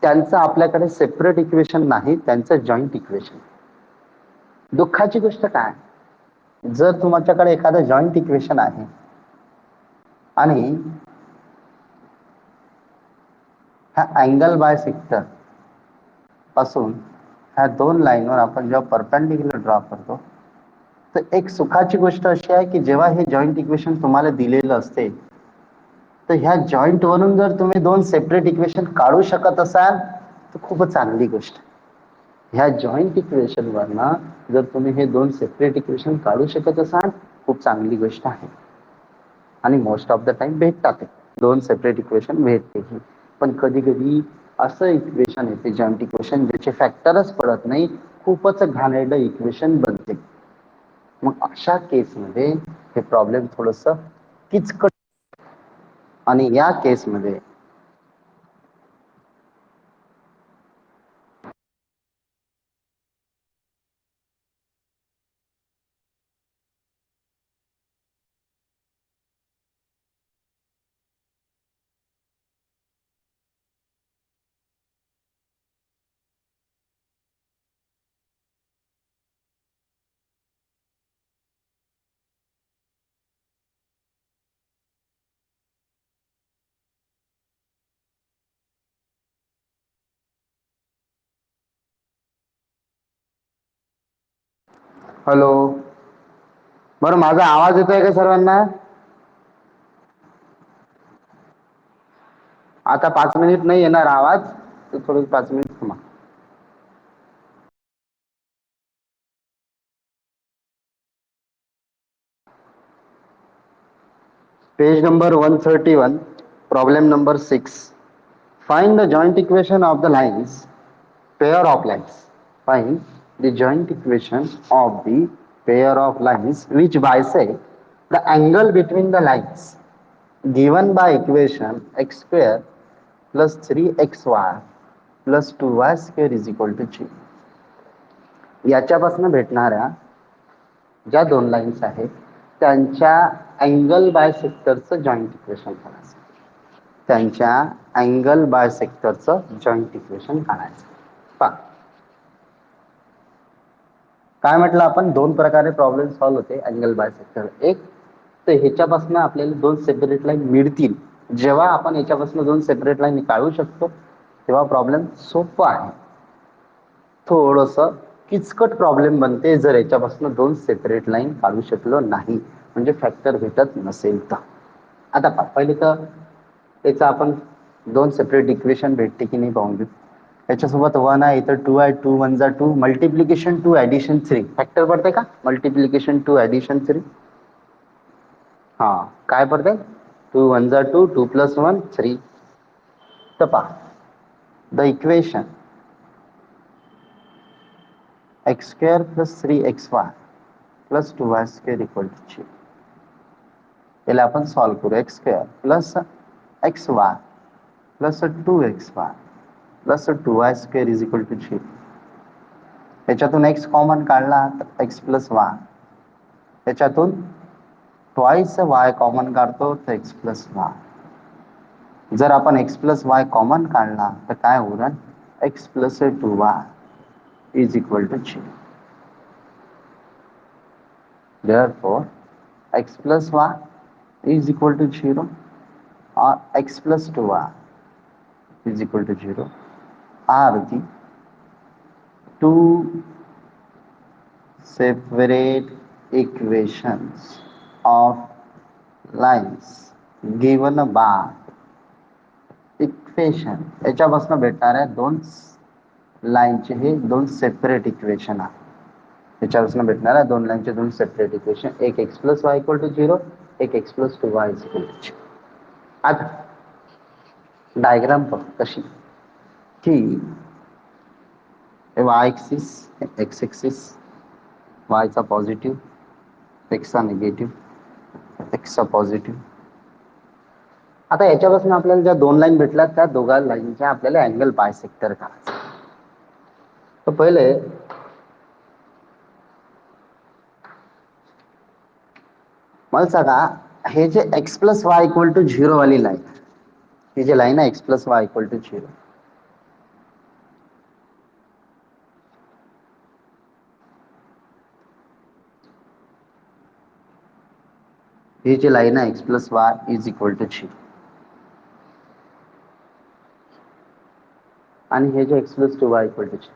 त्यांचं आपल्याकडे सेपरेट इक्वेशन नाही, त्यांचं जॉईंट इक्वेशन. दुःखाची गोष्ट काय, जर तुमच्याकडे एखादं जॉईंट इक्वेशन आहे आणि हा अँगल बायसेक्टर पासून ह्या दोन लाईनवर आपण जेव्हा परपेंडिक्युलर ड्रॉ करतो, तर एक सुखाची गोष्ट अशी आहे की जेव्हा हे जॉईंट इक्वेशन तुम्हाला दिलेलं असते, तर ह्या जॉईंट वरून जर तुम्ही दोन सेपरेट इक्वेशन काढू शकत असाल तर खूपच चांगली गोष्ट. ह्या जॉईंट इक्वेशन वरनं जर तुम्ही हे दोन सेपरेट इक्वेशन काढू शकत असाल, खूप चांगली गोष्ट आहे. आणि मोस्ट ऑफ द टाइम भेटतात दोन सेपरेट इक्वेशन भेटते. पण कधी कधी असं इक्वेशन येते जॉईंट इक्वेशन ज्याचे फॅक्टरच पडत नाही, खूपच घाणेरडं इक्वेशन बनते. मग अशा केसमध्ये हे प्रॉब्लेम थोडस किचकट. आणि या केसमध्ये हॅलो, बरं माझा आवाज येतोय का सर्वांना? आता 5 मिनिट नाही येणार आवाज, तर थोडं 5 मिनिट थांबा. Page number 131, problem number 6. Find the joint equation of the lines, pair of lines. Find the joint equation of the pair of lines which bisect the angle between the lines given by equation x square plus 3xy plus 2y square is equal to 0. याच्यापासून भेटणाऱ्या ज्या दोन lines आहेत त्यांच्या angle bye सेक्टरचं joint equation काढायचं. त्यांच्या angle bye सेक्टरचं joint equation काढायचं. पहा काय म्हटलं आपण, दोन प्रकारे प्रॉब्लेम सॉल्व्ह होते अँगल बाय सेक्टर. एक तर ह्याच्यापासून आपल्याला दोन सेपरेट लाईन मिळतील. जेव्हा आपण याच्यापासून दोन सेपरेट लाईन काढू शकतो तेव्हा प्रॉब्लेम सोपं आहे. थोडस किचकट प्रॉब्लेम बनते जर याच्यापासून दोन सेपरेट लाईन काढू शकलो नाही, म्हणजे फॅक्टर भेटत नसेल तर. आता पहिले तर त्याचं आपण दोन सेपरेट इक्वेशन भेटते की नाही पाहून घेऊ. याच्यासोबत 1 आहे, इथं 2 आहे, 2 1 जा 2, मल्टिप्लिकेशन 2 ऍडिशन 3, फॅक्टर पडते का मल्टिप्लिकेशन 2 ऍडिशन 3? हा, काय पडते? 2 1 जा 2, 2 + 1 3. तर पहा the equation x square plus 3xy plus 2y square equal to 0. याला आपण सॉल्व्ह करू. x square plus xy plus 2xy plus 2y square is equal to 0. याच्यातून x कॉमन काढला तर x plus y, त्याच्यातून ट्वाइस y कॉमन काढतो तर x plus y. जर आपण x plus y कॉमन काढला तर काय होईल? x plus 2y is equal to 0. Therefore x plus y is equal to 0 or x plus 2y is equal to 0 are the two separate equations of lines given by equation. याच्यापासून भेटणाऱ्या दोन लाईनचे हे दोन separate equation आहे. याच्यापासून भेटणाऱ्या दोन लाईनचे दोन सेपरेट इक्वेशन, एक x plus y equal to 0, एक x plus 2y is equal to 0. आता डायग्राम कशी की y axis x axis, y चा पॉझिटिव्ह, x चा निगेटिव्ह, x चा पॉझिटिव्ह. आता याच्यापासून आपल्याला ज्या दोन लाईन भेटल्या त्या दोघा लाईनच्या आपल्याला अँगल बायसेक्टर करायचा. तर पहिले मला सांगा, हे जे x plus y equal to 0 वाली लाईन, ही जी लाईन आहे x plus y equal to 0, ही जी लाईन आहे x plus y is equal to 0, आणि हे जे x plus 2y equal to 0,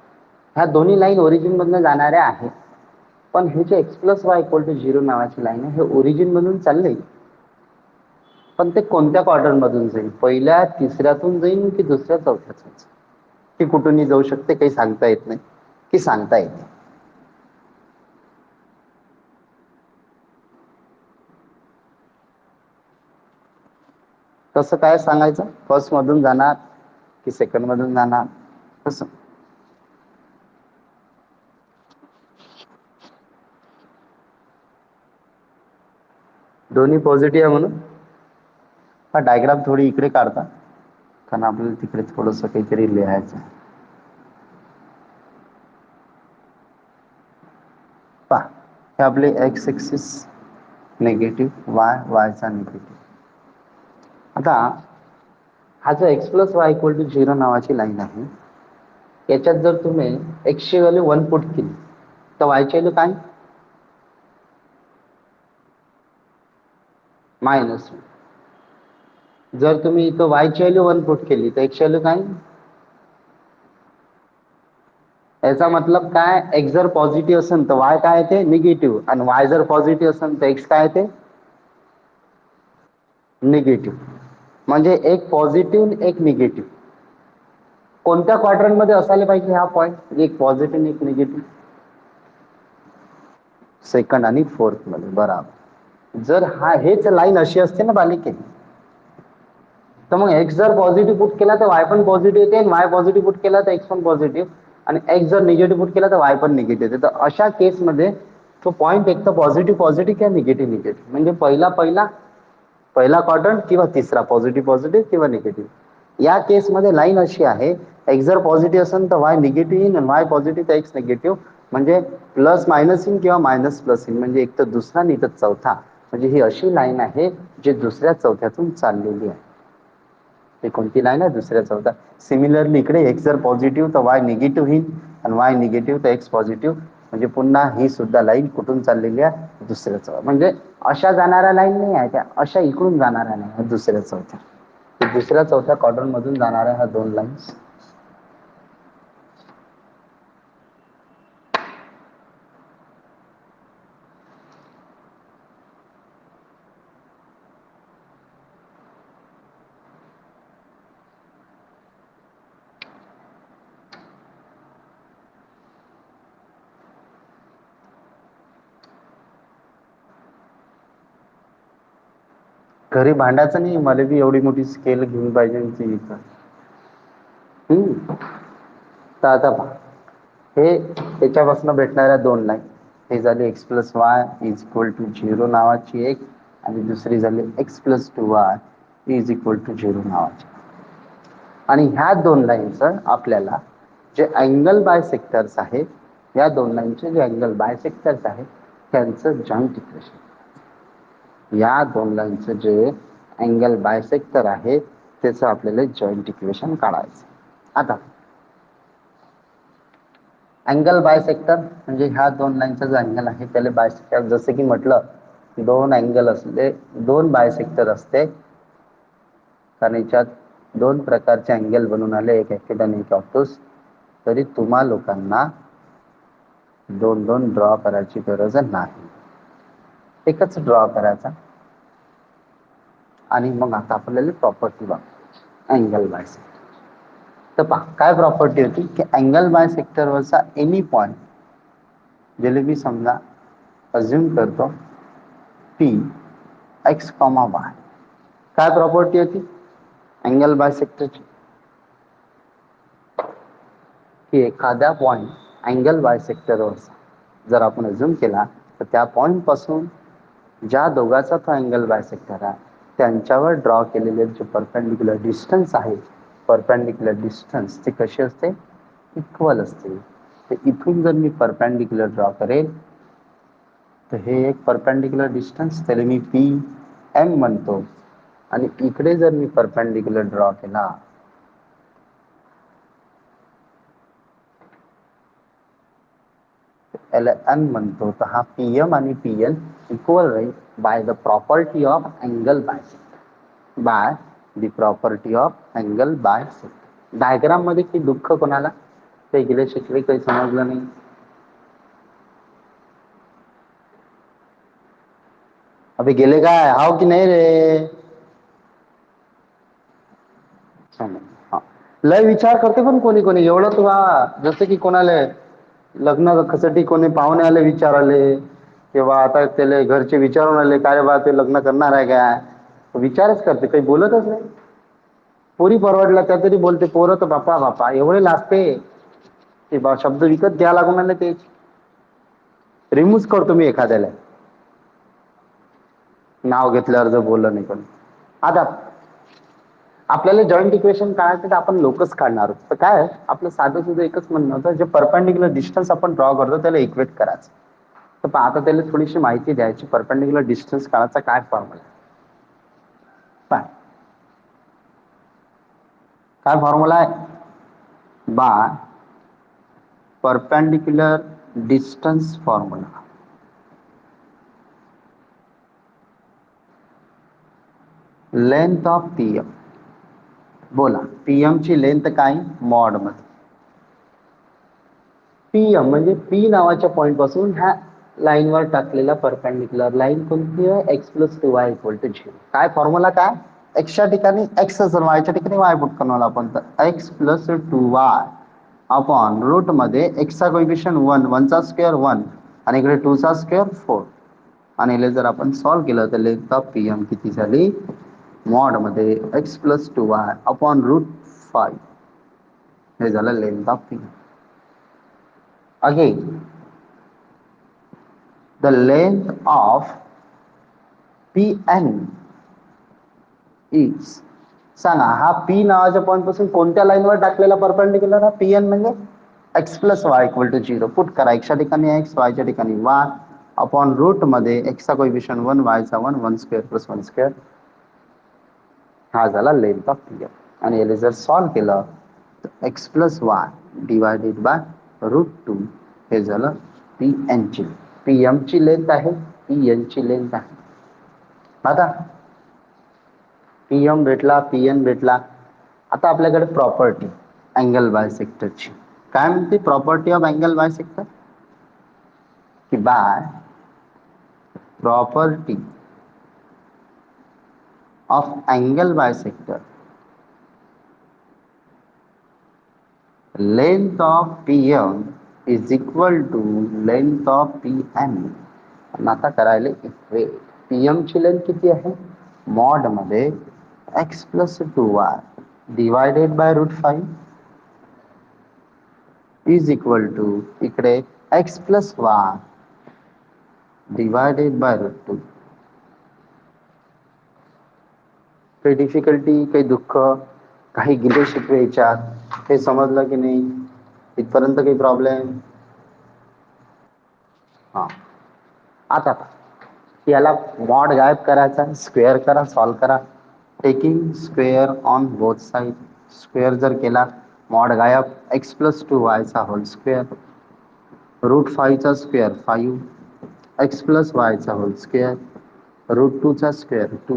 ह्या दोन्ही लाईन ओरिजिन मधून जाणाऱ्या आहेत, पण हे जे x plus y equal to zero नावाची लाईन आहे हे ओरिजिन मधून चाललंय, पण ते कोणत्या क्वाड्रंट मधून जाईल, पहिल्या तिसऱ्यातून जाईल की दुसऱ्या चौथ्यातून जाईल, ती कुठूनही जाऊ शकते, काही सांगता येत नाही की सांगता येते. कसं काय सांगायचं, फर्स्ट मधून जाणार की सेकंड मधून जाणार, कसं? दोन्ही पॉझिटिव्ह आहे म्हणून हा डायग्राम थोडी इकडे काढता, कारण आपल्याला तिकडे थोडस काहीतरी लिहायचं आहे. पहा, हे आपले एक्स एक्सिस निगेटिव्ह, वायचा निगेटिव्ह. आता हा जो x plus y equal to zero नावाची लाईन आहे, याच्यात जर तुम्ही एक्स ची व्हॅल्यू 1 पुट केली तर वायची व्हॅल्यू काय? मायनस. जर तुम्ही इथं वायची व्हॅल्यू 1 पुट केली तर एक्स व्हॅल्यू काय? याचा मतलब काय, एक्स जर पॉझिटिव्ह असेल तर वाय काय येते? निगेटिव्ह. आणि वाय जर पॉझिटिव्ह असेल तर एक्स काय येते? निगेटिव्ह. म्हणजे एक पॉझिटिव्ह एक निगेटिव्ह. कोणत्या क्वाड्रंट मध्ये असायला पाहिजे हा पॉईंट, एक पॉझिटिव्ह एक निगेटिव्ह? सेकंड आणि फोर्थ मध्ये, बराबर. जर हा हेच लाईन अशी असते ना बालिके, तर मग एक्स जर पॉझिटिव्ह पुट केला तर वाय पण पॉझिटिव्ह येते, आणि वाय पॉझिटिव्ह पुट केला तर एक्स पण पॉझिटिव्ह, आणि एक्स जर निगेटिव्ह पुट केला तर वाय पण निगेटिव्ह येते. तर अशा केसमध्ये तो पॉईंट एक तर पॉझिटिव्ह पॉझिटिव्ह किंवा निगेटिव्ह निगेटिव्ह, म्हणजे पहिला पहिला पहिला क्वाड्रंट किंवा तिसरा, पॉझिटिव्ह पॉझिटिव्ह किंवा निगेटिव्ह. या केसमध्ये लाईन अशी आहे, एक्स जर पॉझिटिव्ह असेल तर वाय निगेटिव्ह येईल, आणि वाय पॉझिटिव्ह तर एक्स निगेटिव्ह, म्हणजे प्लस मायनस इन किंवा मायनस प्लस इन, म्हणजे एक तर दुसरा नाही तर चौथा. म्हणजे ही अशी लाईन आहे जी दुसऱ्या चौथ्यातून चाललेली आहे. ते कोणती लाईन आहे? दुसऱ्या चौथा. सिमिलरली इकडे एक्स जर पॉझिटिव्ह तर वाय निगेटिव्ह होईल, आणि वाय निगेटिव्ह तर एक्स पॉझिटिव्ह, म्हणजे पुन्हा ही सुद्धा लाईन कुठून चाललेली आहे? दुसऱ्या चौथ्या. म्हणजे अशा जाणाऱ्या लाईन नाही आहे त्या, अशा इकडून जाणाऱ्या नाही आहे दुसऱ्या चौथ्या. दुसऱ्या चौथ्या क्वाड्रंट मधून जाणाऱ्या ह्या दोन लाईन्स. घरी भांडायचं नाही, मला बी एवढी मोठी स्केल घेऊन पाहिजे इथं. तर आता पहा, हे त्याच्यापासून भेटणाऱ्या दोन लाईन, हे झाली x plus y is equal to zero नावाची एक, आणि दुसरी झाली x plus two y is equal to zero नावाची. आणि ह्या दोन लाईनचं आपल्याला जे अँगल बायसेक्टर्स आहेत, या दोन लाईनचे जे अँगल बायसेक्टर्स आहेत त्यांचं जॉईंट इक्वेशन, या दोन लाईनचं जे अँगल बायसेक्टर आहे त्याचं आपल्याला जॉईंट इक्वेशन काढायचं. आता अँगल बायसेक्टर म्हणजे ह्या दोन लाईनचा जो अँगल आहे त्याला बायसेक्टर, जसं की म्हटलं दोन अँगल असले, दोन बायसेक्टर असते, कारण याच्यात दोन प्रकारचे अँगल बनून आले, एक ॲक्युट आणि एक ऑब्टूस. तरी तुम्हा लोकांना दोन दोन ड्रॉ करायची गरज नाही, एकच ड्रॉ करायचा. आणि मग आता आपल्याला प्रॉपर्टी बघा अँगल बायसेक्टर. तर पहा काय प्रॉपर्टी होती की अँगल बायसेक्टरवरचा एनी पॉइंट, ज्याला मी समजा अज्युम करतो पी एक्स कॉमा वाय. काय प्रॉपर्टी होती अँगल बायसेक्टरची? की एखाद्या पॉइंट अँगल बायसेक्टरवरचा जर आपण अज्युम केला तर त्या पॉइंट पासून ज्या दोघाचा तो अँगल बायसेक्टर आहे त्यांच्यावर ड्रॉ केलेले जे परपेंडिक्युलर डिस्टन्स आहे, परपेंडिक्युलर डिस्टन्स ती कशी असते? इक्वल असते. तर इथून जर मी परपेंडिक्युलर ड्रॉ करेल तर हे एक परपेंडिक्युलर डिस्टन्स, त्याला मी पी एम म्हणतो. आणि इकडे जर मी परपेंडिक्युलर ड्रॉ केला याला एन म्हणतो, तर हा पी एम आणि पी एन इक्वल राहील by the property of angle bisector, by the property of angle bisector. Diagram मध्ये की दुःख कोणाला? काही गेले शिकले, काही समजलं नाही. अबे गेले काय, हाव की नाही रे? हा. लय विचार करते पण कोणी कोणी, एवढं तुला जसं की कोणाला लग्नासाठी कोणी पाहुणे आले विचाराले, किंवा आता त्याला घरचे विचारून आले काय बा ते लग्न करणार आहे काय, विचारच करते, काही बोलतच नाही. पोरी परवडला त्या तरी बोलते, पोरं तर बापा बापा एवढे लाजते की बा शब्द विकत घ्या लागून आले ते. रिमूव्ह करतो मी एखाद्याला नाव घेतल्यावर जर बोललं नाही. पण आता आपल्याला जॉईंट इक्वेशन काढायचं तर आपण लोकच काढणार आहोत. तर काय आपलं साधं सुद्धा एकच म्हणणं होतं, जे परपेंडिक्युलर डिस्टन्स आपण ड्रॉ करतो त्याला इक्वेट करायचं. तर आता त्याला थोडीशी माहिती द्यायची, परपेंडिक्युलर डिस्टन्स काढायचा काय फॉर्म्युला. काय काय फॉर्म्युला आहे? By perpendicular distance formula. Length of PM. बोला, पीएम ची लेंथ काय मॉड मध्ये. पीएम म्हणजे पी नावाच्या पॉइंट पासून ह्या लाईनवर टाकलेला परपेंडिक्युलर लाईन कोणती आहे? X plus two y equal to zero. काय फॉर्म्युला काय? एक्सच्या ठिकाणी एक्स असेल, वायच्या ठिकाणी वाय पुट करणार आपण. तर x plus two y upon root मध्ये एक्सचा कोइफिशियंट वन, वनचा स्क्वेअर वन आणि इकडे टू चा स्क्वेअर फोर. आणि हे जर आपण सॉल्व्ह केलं तर लेंथ ऑफ पीएम किती झाली? मॉड मध्ये x plus two y upon root five. हे झालं length of PM. Again the length of Pn is, सांगा हा पी नावाच्या पॉइंट पासून कोणत्या लाईनवर टाकलेला परपेंडिक्युलर हा पीएन म्हणजे x plus y equal to zero. Put करा, एक्सच्या ठिकाणी एक्स, वायच्या ठिकाणी वाय अपॉन रूट मध्ये एक्सचा कोइफिशियंट वन, वायचा one, one square plus one square. हा झाला लेंथ ऑफ पीएम. आणि याला जर सॉल्व्ह केलं तर x plus Y divided by root to हे झालं पी एन ची. पीएम ची लेंथ आहे, पीएन ची लेंथ आहे. आता पीएम भेटला, पीएन भेटला. आता आपल्याकडे प्रॉपर्टी अँगल बायसेक्टरची काय म्हणते? प्रॉपर्टी ऑफ अँगल बायसेक्टर की by property of angle bisector length of PM is equal to length of PN. आता करायला इक्वेट. पीएम ची लेंथ किती आहे? मॉड मध्ये x plus two Y divided by root five is equal to इकडे X plus Y divided by root two. काही difficulty, काही दुःख, काही गिले शिकवे विचार हे समजलं की नाही? इथपर्यंत काही प्रॉब्लेम? हा. आता याला मॉड गायब करायचा, स्क्वेअर करा, सॉल्व करा. Taking square on both side. Square जर केला मॉड गायब, एक्स प्लस टू वायचा होल स्क्वेअर रूट फाईव्हचा स्क्वेअर फाईव्ह, एक्स प्लस वायचा होल स्क्वेअर रूट टूचा स्क्वेअर टू.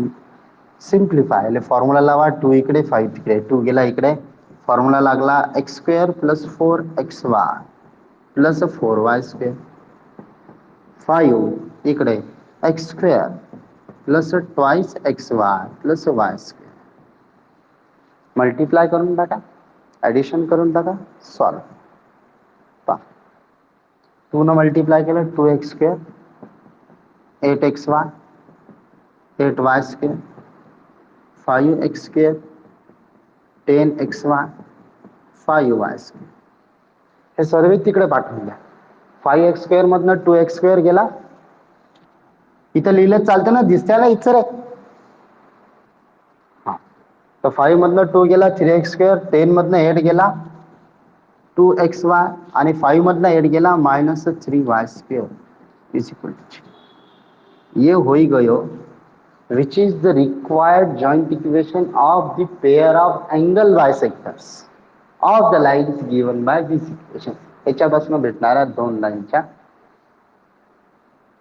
सिम्प्लिफाय फॉर्म्युला लावा, टू इकडे फाईव्ह तिकडे, टू गेला इकडे, फॉर्म्युला लागला X square plus four x Y plus four Y square. Five इकडे X square plus twice X Y plus Y square. Multiply करून टाका, ऍडिशन करून टाका, सॉल्व. पहा, टू न मल्टिप्लाय केलं two x square, eight x y, eight y square, five x square, ten x y, five y square. हे सर्व तिकडे पाठवून द्या. फाईव्ह एक्स स्क्वेअर मधनं टू एक्स स्क्वेअर गेला, इथं लिहिलं चालतं ना, दिसत्याला इच्छा. हा, तर फाईव्ह मधनं टू गेला, थ्री एक्स स्क्वेअर, टेन मधनं एट गेला, टू एक्स वाय, आणि फाईव्ह मधनं एट गेला minus three y square is equal to. ये होई गयो which is the required joint equation of the pair of angle bisectors of the lines given by this equation. याच्यापासून भेटणाऱ्या दोन लाईनच्या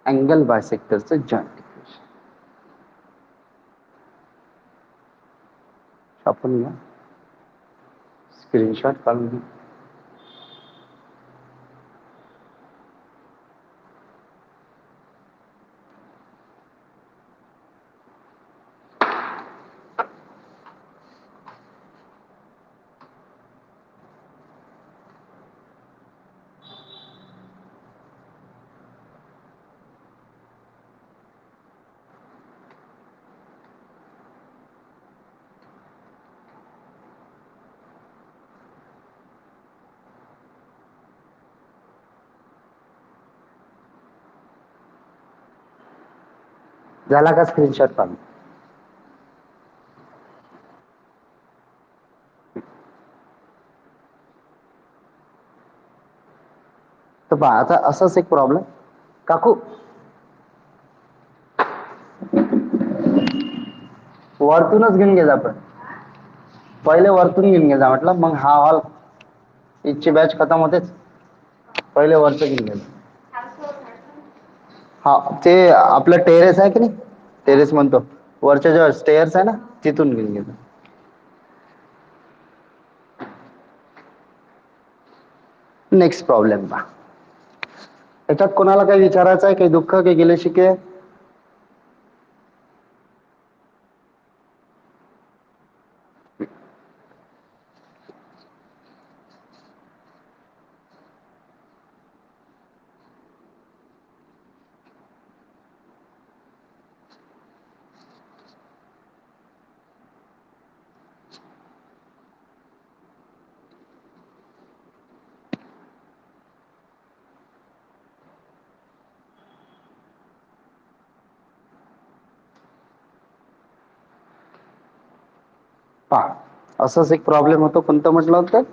angle बायसेक्टरचं joint equation आपण घ्या, स्क्रीनशॉट काढून घ्या. झाला का स्क्रीनशॉट काढून? तर पहा आता असाच एक प्रॉब्लेम. काकू वरतूनच घेऊन गेला, पण पहिले वरतून घेऊन गेला म्हटलं, मग हा हॉल इथची बॅच खतम होतेच, पहिले वरचं घेऊन गेला. हा ते आपलं टेरेस आहे की नाही, टेरेस म्हणतो, वरच्या जेव्हा स्टेअर्स आहे ना, तिथून घेऊन गेला. नेक्स्ट प्रॉब्लेम पहा. याच्यात कोणाला काही विचारायचं आहे, काही दुःख, काही गेले शिके? पहा असंच एक प्रॉब्लेम होतो. कोणतं म्हटलं होतं?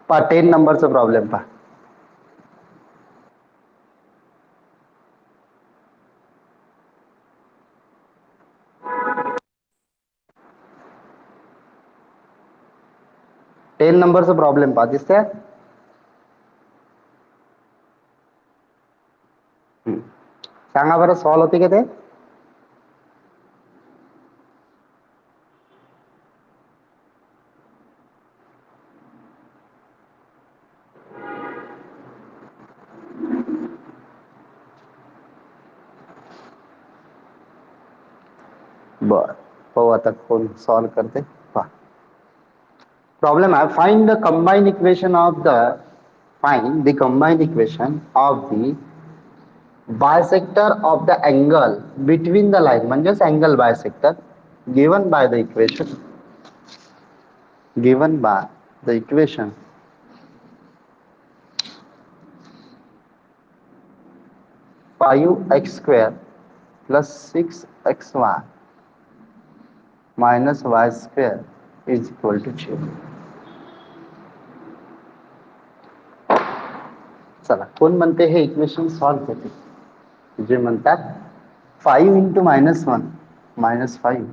पहा 10 नंबरचा प्रॉब्लेम पहा. टेन नंबरचा प्रॉब्लेम पहा, दिसतंय? सांगा बरं, सॉल्व होते का ते? बर, पाहू आता कोण सॉल्व करते. पहा प्रॉब्लेम आहे, find the combined equation of the bisector of the angle between the line, म्हणजेच angle bisector given by the equation 5x² plus 6xy minus y² is equal to 0. चला, कोण म्हणते हे इक्वेशन सॉल्व्ह होते? जे म्हणतात 5 × -1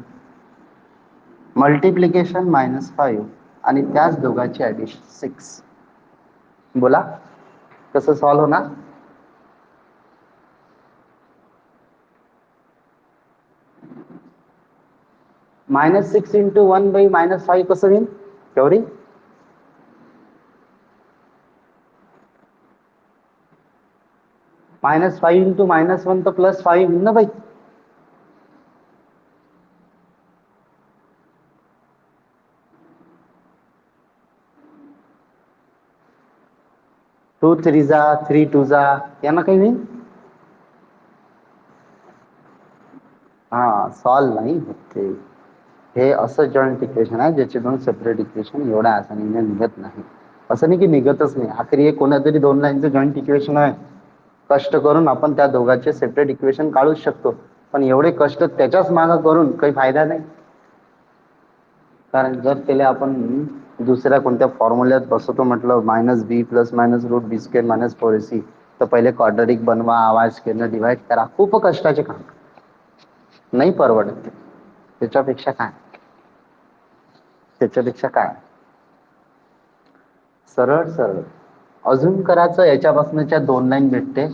मल्टिप्लिकेशन -5 आणि त्याच दोघांची ऍडिशन 6. बोला कसं सॉल्व्ह होणार? -6 × 1/-5 कसं होईल तेवढी? -5 × -1 तर +5 होईल ना बाई. टू थ्री जा 3 2 जा यांना काही होईल? हा सॉल्व नाही होते. हे असं जॉईंट इक्वेशन आहे ज्याचे दोन सेपरेट इक्वेशन एवढ्या आसानीने निघत नाही. असं नाही की निघतच नाही, आखरी एक कोणातरी दोन लाईनचं जॉईंट इक्वेशन आहे, कष्ट करून आपण त्या दोघांचे सेपरेट इक्वेशन काढूच शकतो, पण एवढे कष्ट त्याच्याच मागे करून काही फायदा नाही. कारण जर त्याला आपण दुसऱ्या कोणत्या फॉर्म्युल्यात बसवतो म्हटलं, -b ± √b² - 4ac, तर पहिले क्वाड्रॅटिक बनवा, y² डिवाइड करा, खूप कष्टाचे काम, नाही परवडत. त्याच्यापेक्षा काय सरळ सरळ अजून करायचं, याच्यापासूनच्या 2 लाईन भेटते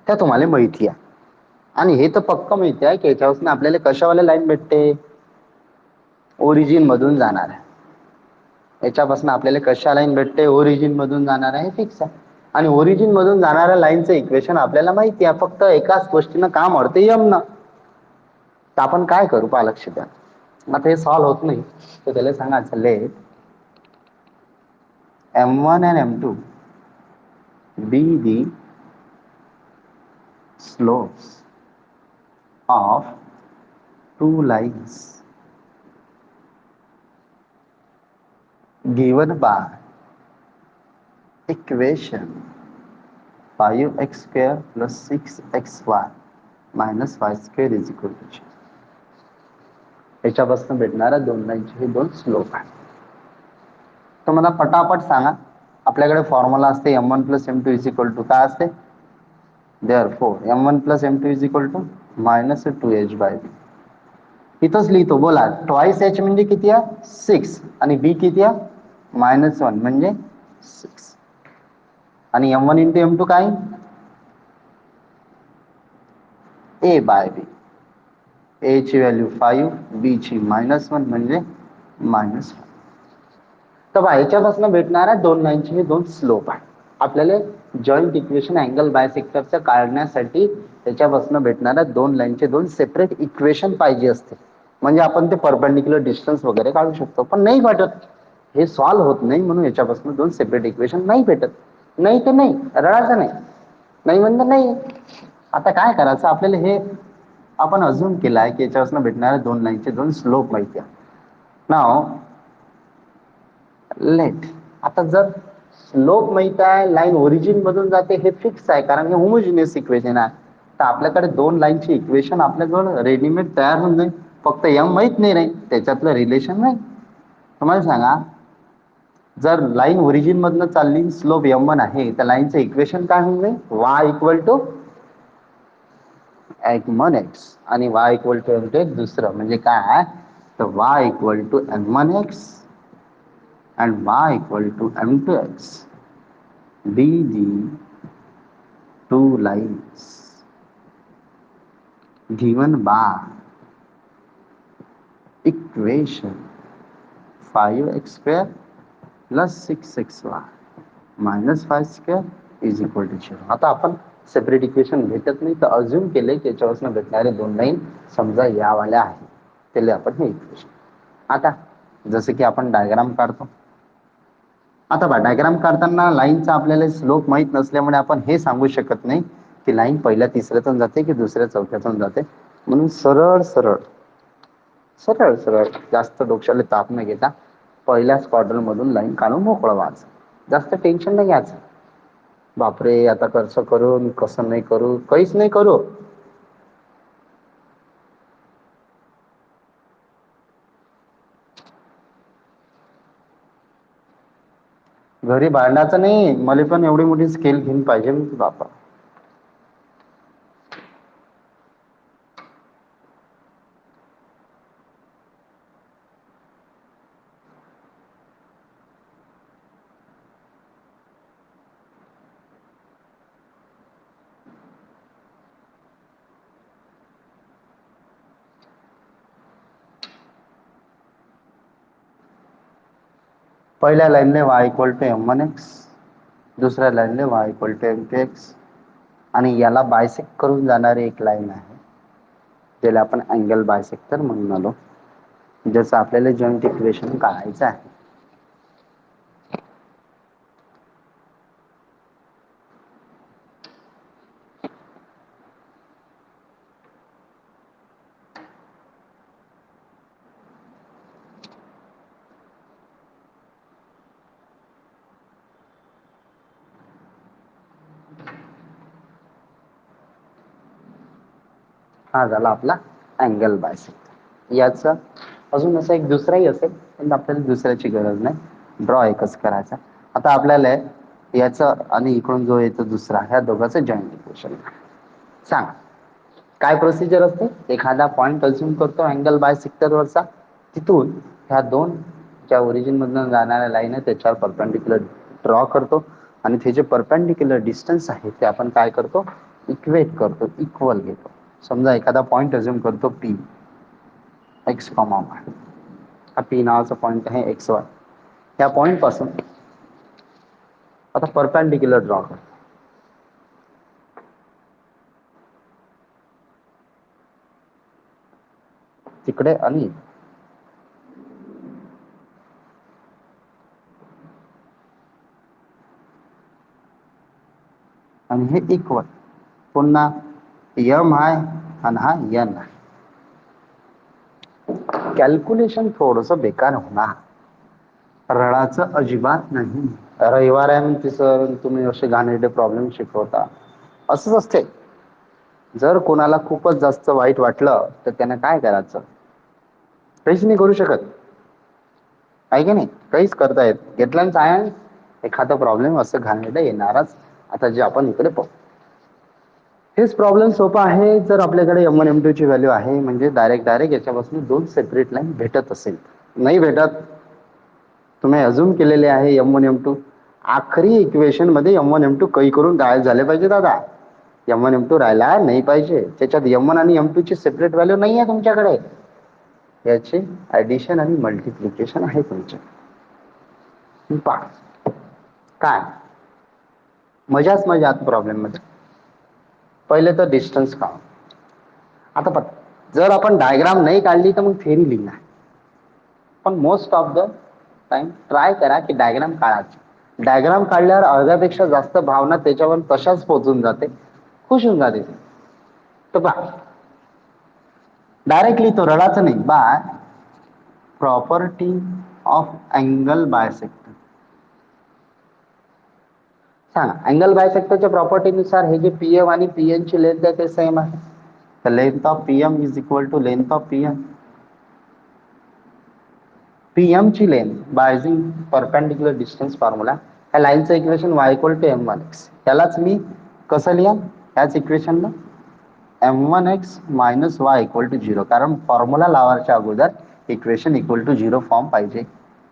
त्या तुम्हाला माहिती आहे. आणि हे तर पक्क माहिती आहे की याच्यापासून आपल्याला कशावाल्या लाईन भेटते, ओरिजिन मधून जाणार आहे. याच्यापासून आपल्याला कशा लाईन भेटते, ओरिजिन मधून जाणार आहे, फिक्स आहे. आणि ओरिजिन मधून जाणाऱ्या लाईनचं इक्वेशन आपल्याला माहिती आहे, फक्त एकाच गोष्टीनं काम अडते, यम न. तर आपण काय करू पहा, लक्ष द्या. आता हे सॉल्व होत नाही तर त्याला सांगायचं late m1 and m2 be the slopes of two lines given by equation 5x square plus 6xy minus y square is equal to 0. याच्यापासून भेटणाऱ्या दोन लाईनचे हे दोन स्लोप आहे. तर मला पटापट सांगा, आपल्याकडे फॉर्म्युला असते m1 plus m2 is equal to काय असते, therefore m1 plus m2 is equal to minus 2h by b. इथंच लिहितो, बोला. ट्वाइस h म्हणजे किती आहे 6 आणि b किती आहे -1 म्हणजे 6 आणि m1 इंटू m2 काय a बाय b. a ची व्हॅल्यू 5, b ची -1 म्हणजे -1. तर याच्यापासून भेटणाऱ्या दोन लाईनचे हे दोन स्लोप आहे. आपल्याला जॉईंट इक्वेशन अँगल बायसेक्टरचं काढण्यासाठी त्याच्यापासून भेटणाऱ्या दोन लाईनचे दोन सेपरेट इक्वेशन पाहिजे असते, म्हणजे आपण ते परपेंडिक्युलर डिस्टन्स वगैरे काढू शकतो. पण नाही भेटत, हे सॉल्व्ह होत नाही, म्हणून याच्यापासून दोन सेपरेट इक्वेशन नाही भेटत. नाही तर नाही, रडायचं नाही, नाही म्हणलं नाही. आता काय करायचं आपल्याला, हे आपण अजून केलं आहे की याच्यापासून भेटणाऱ्या दोन लाईनचे दोन स्लोप माहिती आहे. Now let. आता जर स्लोप माहित आहे, लाईन ओरिजिन मधून जाते हे फिक्स आहे, कारण हे होमोजिनियस इक्वेशन आहे. तर आपल्याकडे दोन लाईनची इक्वेशन आपल्याजवळ रेडीमेड तयार होऊन जाईल. फक्त एम माहित नाही त्याच्यातलं रिलेशन नाही. तुम्हाला सांगा, जर लाईन ओरिजिन मधनं चालली, स्लोप m1 आहे, तर लाईनचं इक्वेशन काय होऊन जाईल, y इक्वल टू m1x आणि y इक्वल टू m2x दुसरं म्हणजे काय, तर y equal to m1x and y equal to m2x be the two lines given by equation 5x square plus 6xy minus 5 square is equal to 0. आता आपण separate equation भेटत नाही, तर assume केले की याच्यापासून भेटणारे दोन लाईन समजा यावाल्या आहे, त्याला आपण हे इक्वेशन. आता जसे की आपण डायग्राम काढतो. आता बघा, डायग्राम काढताना लाईनचा आपल्याला स्लोप माहित नसल्यामुळे आपण हे सांगू शकत नाही की लाईन पहिल्या तिसऱ्यातून जाते की दुसऱ्या चौथ्यातून जाते. म्हणून सरळ सरळ सरळ सरळ जास्त डोक्याला ताप न घेता पहिल्याच क्वाड्रंट मधून लाईन काढून मोकळं व्हायचं. जास्त टेन्शन नाही घ्यायचं. बापरे आता कसं करू कसं नाही करू, काहीच नाही करू. घरी भांडायचं नाही, मला पण एवढी मोठी स्केल घेऊन पाहिजे बापा. पहिल्या लाईनने y इक्वल टू m1x, दुसऱ्या लाईनने y इक्वल टू m2x आणि याला बायसेक्ट करून जाणारी एक लाईन आहे, ज्याला आपण अँगल बायसेक्टर म्हणून आलो, ज्याचं आपल्याला जॉईंट इक्वेशन काढायचं आहे. हा झाला आपला अँगल बायसेक्टर. याचा अजून असा एक दुसराही असेल, पण आपल्याला दुसऱ्याची गरज नाही, ड्रॉ एकच करायचा. आता आपल्याला याचं आणि इकडून जो येतो दुसरा, ह्या दोघांचं जॉईंट इक्वेशन सांग. काय प्रोसिजर असते, एखादा पॉइंट अज्युम करतो अँगल बायसेक्टर वरचा, तिथून ह्या दोन ज्या ओरिजिन मधून जाणाऱ्या लाईन आहे त्याच्यावर परपेंडिक्युलर ड्रॉ करतो आणि ते जे परपेंडिक्युलर डिस्टन्स आहे ते आपण काय करतो, इक्वेट करतो, इक्वल घेतो. समजा एखादा पॉइंट अज्युम करतो पी एक्स कॉमा वाय, हा पी नावाचा पॉइंट आहे एक्स वाय. या पॉइंट पासून आता परपेंडिक्युलर ड्रॉ करतो, तिकडे आणि हे इक्वल. पुन्हा यम आहे आणि हा एन आहे. कॅल्क्युलेशन थोडस बेकार होणार, रडाचं अजिबात नाही. रविवार आहे म्हणते सर, तुम्ही असे घाणेरडे प्रॉब्लेम शिकवता. असंच असते. जर कोणाला खूपच जास्त वाईट वाटलं तर त्यानं काय करायचं? काहीच नाही करू शकत, आहे की नाही? काहीच करता येत. घेतलं सायन्स, एखादा प्रॉब्लेम असं घाणेरडं येणारच. आता जे आपण इकडे पाहू, हेच प्रॉब्लेम सोपा आहे. जर आपल्याकडे M1 M2 ची व्हॅल्यू आहे म्हणजे डायरेक्ट याच्यापासून दोन सेपरेट लाईन भेटत असेल. नाही भेटत, तुम्ही अजून केलेले आहे M1 M2. आखरी इक्वेशन मध्ये M1 M2 काही करून गायब झाले पाहिजे दादा. M1 M2 राहायला नाही पाहिजे. त्याच्यात M1 आणि M2 ची सेपरेट व्हॅल्यू नाही आहे तुमच्याकडे. याचे ऍडिशन आणि मल्टिप्लिकेशन आहे तुमचे. पहा काय मजाच मजा आता प्रॉब्लेम मध्ये. पहिले तर डिस्टन्स काढू. आता जर आपण डायग्राम नाही काढली तर मग थेरी लिहिणार. पण most of the time try करा की डायग्राम काढायची. डायग्राम काढल्यावर अर्ध्यापेक्षा जास्त भावना त्याच्यावर तशाच पोहोचून जाते, खुश होऊन जाते. तर पहा, डायरेक्टली तो रडाचं नाही, by property of angle bisector. सांगा, अँगल बायसेक्टरच्या प्रॉपर्टीनुसार हे जे PM आणि PN ची लेंथ आहे ते सेम आहे. तर length of PM is equal to length of PN. PM ची length by using perpendicular distance formula, या लाईनचं equation y equal to M1x. त्यालाच मी कसं लिहा याच इक्वेशनला, M1x minus y equal to 0. कारण फॉर्म्युला लावायच्या अगोदर इक्वेशन इक्वल टू 0 फॉर्म पाहिजे.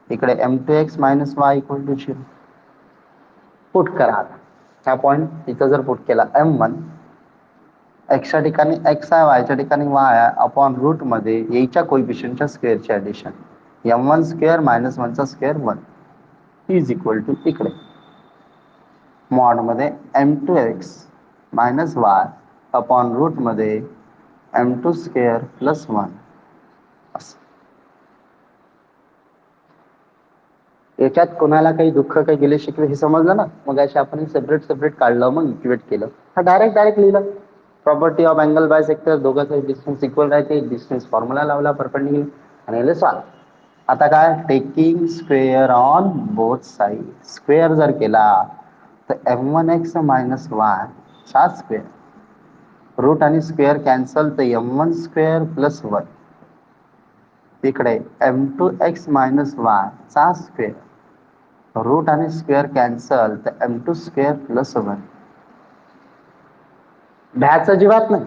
इकडे M2x minus y equal to 0 put करा. आता हा पॉइंट इथं जर पुट केला, M1 एक्सच्या ठिकाणी x आहे, वायच्या ठिकाणी y आहे, अपॉन रूट मध्ये याच्या कोइफिशियंटच्या स्क्वेअरचे ऍडिशन, M1 स्क्वेअर मायनस 1 चा स्क्वेअर 1 इज इक्वल टू इकडे मॉड मध्ये M2x minus y upon root मध्ये M2 स्क्वेअर प्लस 1. याच्यात कोणाला काही दुःख, काही गेले शिकवे हे समजलं ना. मग असे आपण सेपरेट काढलं, मग इक्वेट केलं. हा डायरेक्ट लिहिलं. Property of angle by sector, दोघांचा डिस्टन्स इक्वल राहते. डिस्टन्स फॉर्म्युला लावला परपेंडिक्युलर आणि याला सॉल्व. आता काय, taking square on both side. Square जर केला तर M1x मायनस वाय चा स्क्वेअर, रूट आणि स्क्वेअर कॅन्सल तर M1 स्क्वेअर प्लस 1. इकडे M2x मायनस वाय चा स्क्वेअर, रूट आणि स्क्वेअर कॅन्सल तर M2 स्क्वेअर प्लस 1. भ्याच अजिबात नाही.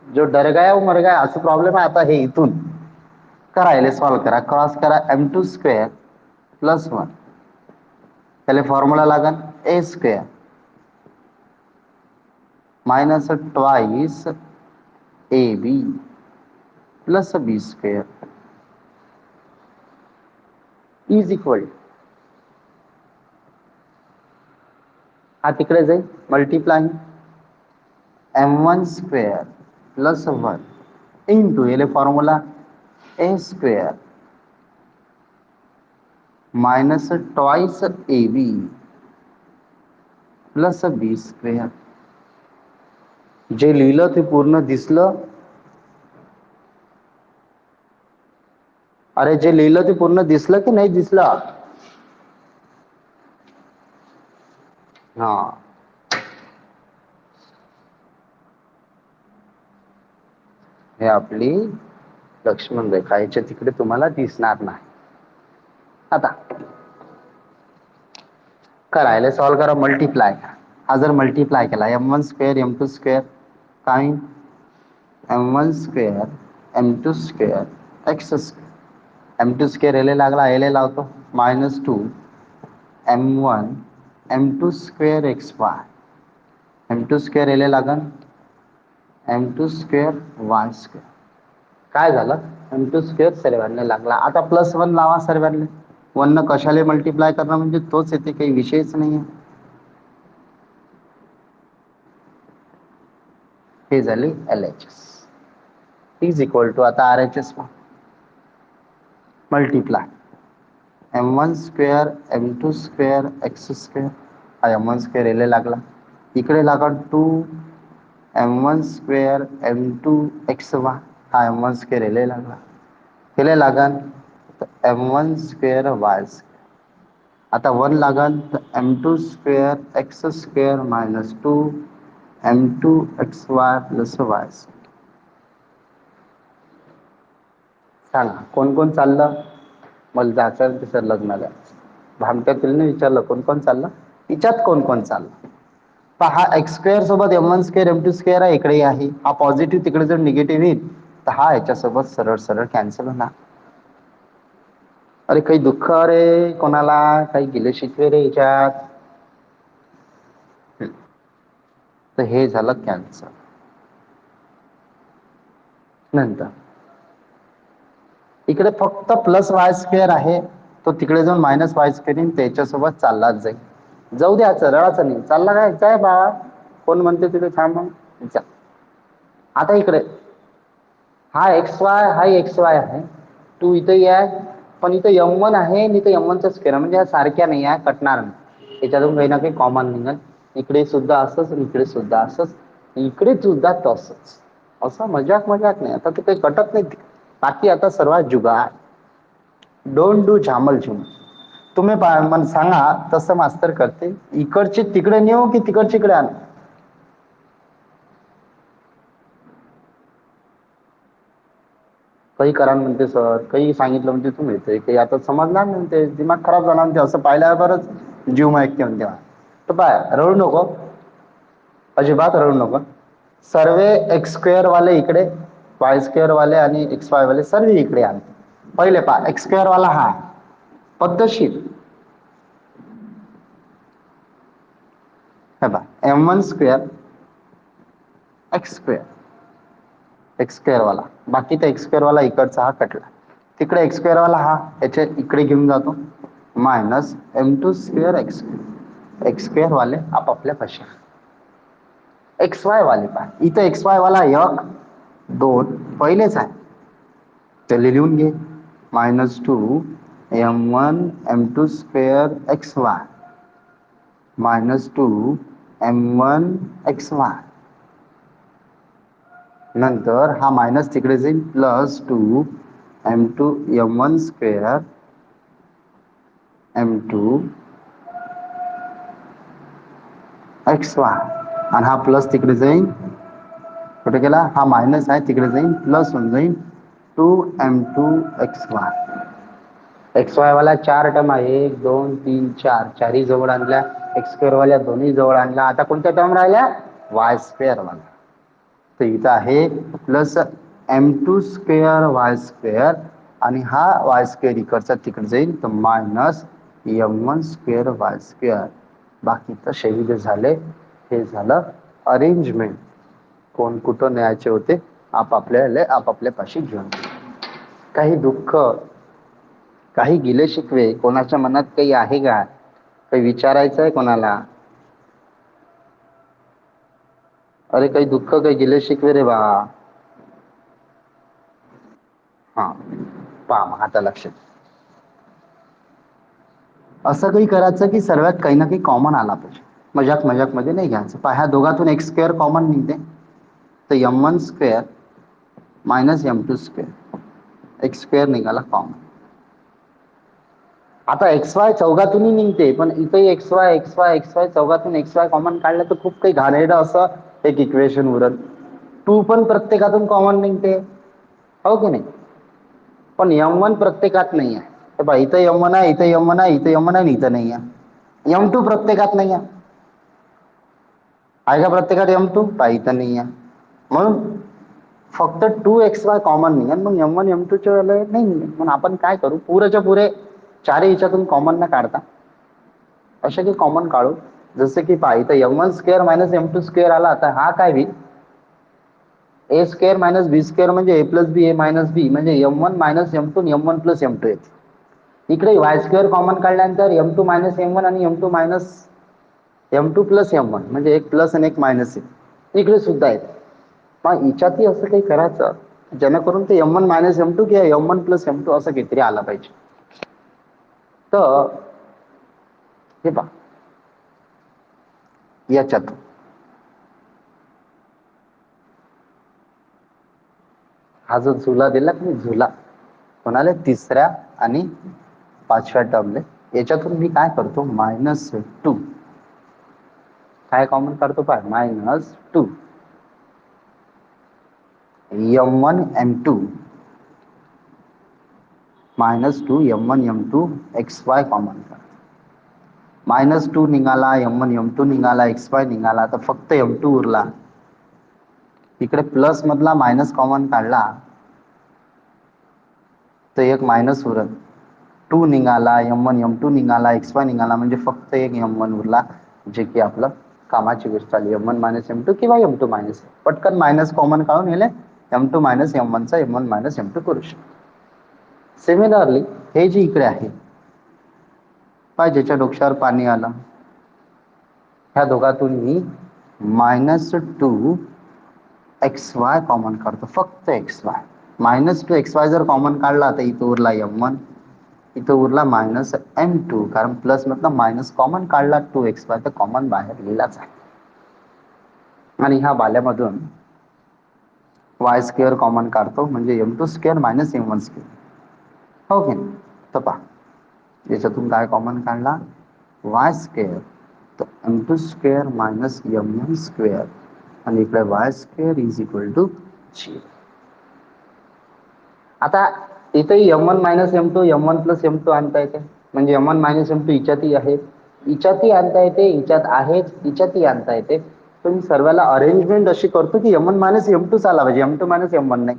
जो डर गया वो मर गया असं प्रॉब्लेम आहे. आता हे इथून करायला सॉल्व करा. क्रॉस करा M2 स्क्वेअर प्लस 1. त्याला फॉर्म्युला लागन a square minus twice AB plus B square is equal, हा तिकडे जाईल multiplying M1 square plus 1 into याला formula a square minus twice AB plus B square. जे लिहिलं ते पूर्ण दिसलं. अरे जे लिहिलं ते पूर्ण दिसलं की नाही दिसलं? हा, हे आपली लक्ष्मण रेखा, याच्या तिकडे तुम्हाला दिसणार नाही. आता करायला सॉल्व करा, मल्टिप्लाय. हा जर मल्टिप्लाय केला M1 स्क्वेअर M2 स्क्वेअर काय, M1 square M2 square x square. M2 square याला लागला, याला लावतो minus 2 M1 M2 square XY. M2 square याला लागन M2 स्क्वेअर Y स्क्वेअर. काय झालं, M2 स्क्वेअर सर्वांना लागला. आता प्लस 1 लावा सर्वांना. 1 न कशाला मल्टिप्लाय करणं म्हणजे तोच येते, काही विषयच नाही. हे झाली LHS इज इक्वल टू, आता RHS multiply M1 square M2 square x square. हा M1 स्क्वेअर याला लागला, इकडे लागला 2 m1 स्क्वेअर m2 xy हा m1 स्क्वेअर याला लागला केले लागन तर m1 स्क्वेअर y आता 1 लागन तर m2 square x square minus 2 m2 xy plus y सांगा कोण कोण चाललं मला जायचं ते सर लग्नाला भामट्यातील विचारलं कोण कोण चाललं तिच्यात कोण कोण चाललं पहा एक्स स्क्वेअर सोबत m1 स्क्वेअर m2 स्क्वेअर आहे इकडे आहे हा पॉझिटिव्ह तिकडे जर निगेटिव्ह येईल तर हा याच्यासोबत सरळ सरळ कॅन्सल होणार अरे काही दुःख रे कोणाला काही गिले शिकवे रे याच्यात तर हे झालं कॅन्सल नंतर इकडे फक्त प्लस वाय स्क्वेअर आहे तो तिकडे जाऊन मायनस वाय स्क्वेअर येईल त्याच्यासोबत चाललाच जाईल जाऊ द्याचं रळाचं नाही चालला काय जाय बा कोण म्हणते तिथे थांब जा आता इकडे हा एक्स वाय आहे तू इथे आहे पण इथं m1 आहे आणि इथं m1 चा स्क्वेअर म्हणजे ह्या सारख्या नाही आहे कटणार नाही याच्यातून काही ना काही कॉमन निघत इकडे सुद्धा असंच आणि इकडे सुद्धा असंच इकडे सुद्धा तसंच असं मजाक नाही आता ते काही कटत नाही बाकी आता सर्वात जुगार डोंट डू झामल झुमल तुम्ही मला सांगा तसं मास्तर करते इकडचे तिकडे नेऊ की तिकडचे इकडे आण काही करा म्हणते सर काही सांगितलं म्हणते तू मिळते काही आता समजणार नाही म्हणते दिमाग खराब झाला म्हणते असं पाहिल्यावरच जीव माहिती म्हणते तर पाय रडू नको अजिबात रडू नको सर्वे एक्स स्क्वेअर वाले इकडे वाय स्क्वेअर वाले आणि एक्स वाय वाले सर्व इकडे आले पहिले पा एक्स स्क्वेअर वाला हा पद्धतशीर हे पा m1 square x square x square वाला बाकी त्या एक्स स्क्वेअर वाला इकडचा हा कटला तिकडे एक्स स्क्वेअर वाला हा याच्या इकडे घेऊन जातो minus m2 square x square वाले आपापल्या पाशी एक्स वाय वाले पा इथं एक्स वाय वाला एक दोन पहिलेच आहे त्याला लिहून घे minus two m1 m2 square x Y minus to m1 x Y नंतर हा मायनस तिकडे जाईल plus two m2 m1 square m2 x y आणि हा प्लस तिकडे जाईल कुठे गेला हा मायनस आहे तिकडे जाईल प्लस होऊन जाईल two m2 x y x y वाला चार टर्म आहे एक दोन तीन चार चारही जवळ आणल्या एक्स स्क्वेअर वाल्या दोन्ही जवळ आणल्या आता कोणत्या टर्म राहिल्या वाय स्क्वेअर वाला तर इथं आहे plus m2 square Y square आणि हा वाय स्क्वेअर इकडचा तिकडे जाईल तर minus m1 square Y square बाकी तर शहीद झाले हे झालं अरेंजमेंट कोण कुठं न्यायचे होते आपापल्या पाशी घेऊन काही दुःख काही गिले शिकवे कोणाच्या मनात काही आहे का काही विचारायचं आहे कोणाला अरे काही दुःख काही गिले शिकवे रे बा हा पहा मग आता लक्षात असं काही करायचं की सर्वात काही ना काही कॉमन आला पाहिजे मजाक मध्ये नाही घ्यायचं पहा ह्या दोघातून एक्स स्क्वेअर कॉमन निघते तर m1 square minus m2 square x square निघाला कॉमन आता एक्स वाय चौघातूनही निघते पण इथे एक्स वाय चौघातून एक्स वाय कॉमन काढलं तर खूप काही घाणेरडं असं एक इक्वेशन उरल टू पण प्रत्येकातून कॉमन निघते हो की नाही पण m1 प्रत्येकात नाही आहे इथं m1 आहे इथं m1 आहे इथं m1 आहे इथं नाही आहे m2 प्रत्येकात नाही आहे का प्रत्येकात m2 इथं नाही आहे म्हणून फक्त टू एक्स वाय कॉमन निघेल मग m1 m2 च्या वेळेला नाही निघेल मग आपण काय करू पुरेच्या पुरे चारही याच्यातून कॉमन न काढता असे की कॉमन काढू जसे की पहा इथं m1 square minus m2 square आला तर हा काय होईल ए स्क्वेअर मायनस बी स्क्वेअर म्हणजे ए प्लस बी ए मायनस बी म्हणजे m1 minus m2 m1 plus m2 येते इकडे वाय स्क्वेअर कॉमन काढल्यानंतर m2 मायनस m1 आणि m2 minus m2 plus m1 म्हणजे एक प्लस आणि एक मायनस आहे इकडे सुद्धा येते मग हिच्यातही असं काही करायचं जेणेकरून ते m1 मायनस m2 किंवा m1 प्लस m2 असं काहीतरी आलं पाहिजे तर हे पहा याच्यात हा जो झुला दिला की झुला कोणाला तिसऱ्या आणि पाचव्या टर्मले, याच्यातून मी काय करतो -2 काय कॉमन काढतो पाय -2 m1 m2 -2 m1 m2 xy common काढतो. -2 निघाला, m1 m2 निघाला, xy निघाला, तर फक्त m2 उरला. इकडे प्लस मधला मायनस कॉमन काढला तर एक मायनस उरत. 2 निघाला, m1 m2 निघाला, xy निघाला, म्हणजे फक्त एक m1 उरला, जे की आपलं कामाची गोष्ट झाली. m1 मायनस m2 किंवा m2 मायनस, पटकन मायनस कॉमन काढून गेले m2 मायनस m1 चा m1 मायनस m2 करू शकतो. सिमिलरली हे जे इकडे आहे पाय, ज्याच्या डोक्यावर पाणी आलं, ह्या दोघातून मी -2 xy कॉमन काढतो, फक्त xy. -2 xy जर कॉमन काढला तर इथं उरला m1, इथं उरला -m2, कारण प्लस मधला मायनस कॉमन काढला 2xy तर कॉमन बाहेर लिहिलाच आहे. आणि ह्या बाल्यामधून वाय स्क्वेअर कॉमन काढतो, म्हणजे m2 square minus m1 square, हो की नाही? तर पहा, याच्यातून काय कॉमन काढला वाय स्क्वेअर, तर m2 स्क्वेअर मायनस m1 स्क्वेअर, आणि इकडे y square is equal to 0. आता इथेही m1 minus m2 m1 plus m2 आणता येते, म्हणजे m1 मायनस m2 हिच्यातही आहे, हिच्यातही आणता येते, हिच्यात आहेच, हिच्यातही आणता येते. तर मी सर्वाला अरेंजमेंट अशी करतो की m1 मायनस m2 आला पाहिजे, m2 मायनस m1 नाही.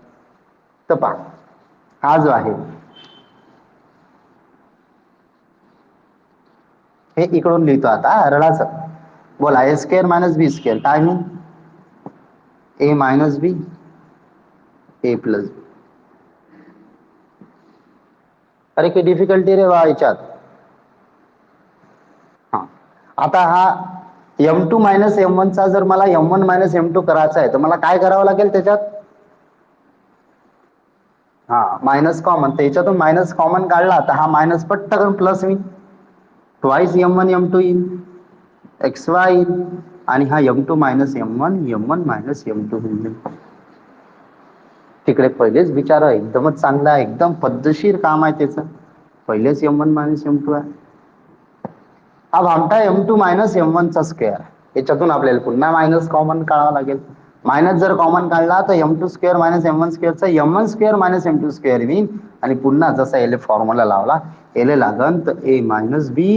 तर पहा, हा जो आहे हे इकडून लिहितो आता रडाचं. बोला, ए स्क्वेअर मायनस बी स्क्वेअर काय मी ए मायनस बी ए प्लस बी. अरे काही डिफिकल्टी रे वा याच्यात. हा, आता हा m2 मायनस m1 चा जर मला m1 मायनस m2 करायचा आहे तर मला काय करावं लागेल त्याच्यात, हा मायनस कॉमन, तर याच्यातून मायनस कॉमन काढला तर हा मायनस पट्टकन प्लस मी ट्वाइस m1 m2 येईल, xy येईल, आणि हा m2 minus m1 m1 minus m2 होईल. तिकडे पहिलेच बिचारा एकदमच चांगला आहे, एकदम पद्धतशीर काम आहे त्याचं, पहिलेच m1 मायनस m2 आहे. हा भामटा m2 मायनस m1 चा स्क्वेअर, याच्यातून आपल्याला पुन्हा मायनस कॉमन काढावा लागेल. मायनस जर कॉमन काढला तर m2 square minus m1 स्क्वेअरचा m1 square minus m2 square येईल, आणि पुन्हा जसा एल फॉर्म्युला लावला एल लागन तर a minus B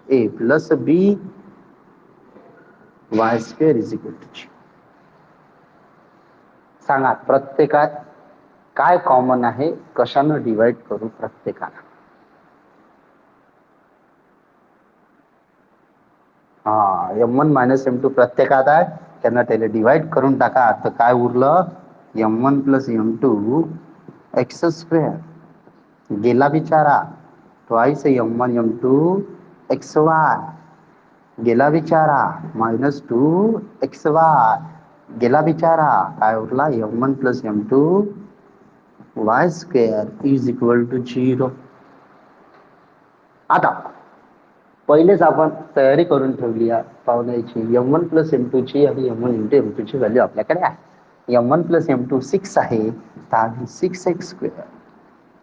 A plus B y square is equal to 0. सांगा प्रत्येकात काय कॉमन आहे, कशानं डिवाइड करू प्रत्येकाला. हा m1 मायनस m2 प्रत्येकात आहे, त्यांना त्याला डिवाइड करून टाका, तर काय उरलं m1 plus m2 x square गेला बिचारा, twice m1 m2 x Y गेला बिचारा, -2 एक्स वाय गेला बिचारा, काय उरला m1 plus m2 y square is equal to 0. आता पहिलेच आपण तयारी करून ठेवली आहे पावण्याची, m1 प्लस m2 ची आणि m1 इंटू m2 ची व्हॅल्यू आपल्याकडे आहे. m1 प्लस m2 6 आहे, तर 6x स्क्वेअर,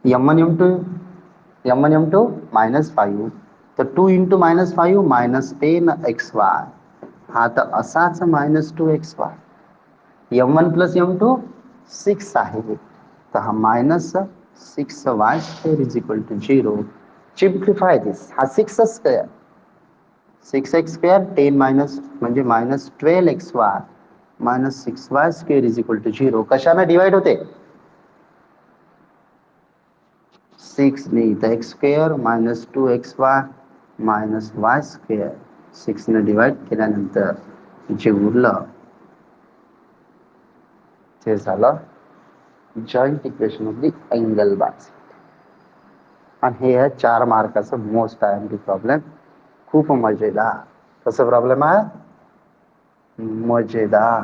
m1 m2 -5, तर 2 इंटू -5 -10xy, हा तर असाच -2xy. m1 प्लस m2 6 आहे, तर हा -6y square is equal to 0. Simplify this, हा 6 स्क्वेअर 6x स्क्वेअर 10 मायनस म्हणजे -12xy -6y square is equal to 0. कशाने डिवाइड होते 6 ने, तर x square -2xy -y square 6 ने डिवाइड केल्यानंतर जे उरलं ते झालं जॉईंट इक्वेशन मधली अँगल बाज. आणि हे आहे 4 मार्काचं मोस्ट आय प्रॉब्लेम, खूप मजेदार. कसं प्रॉब्लेम आहे, मजेदार.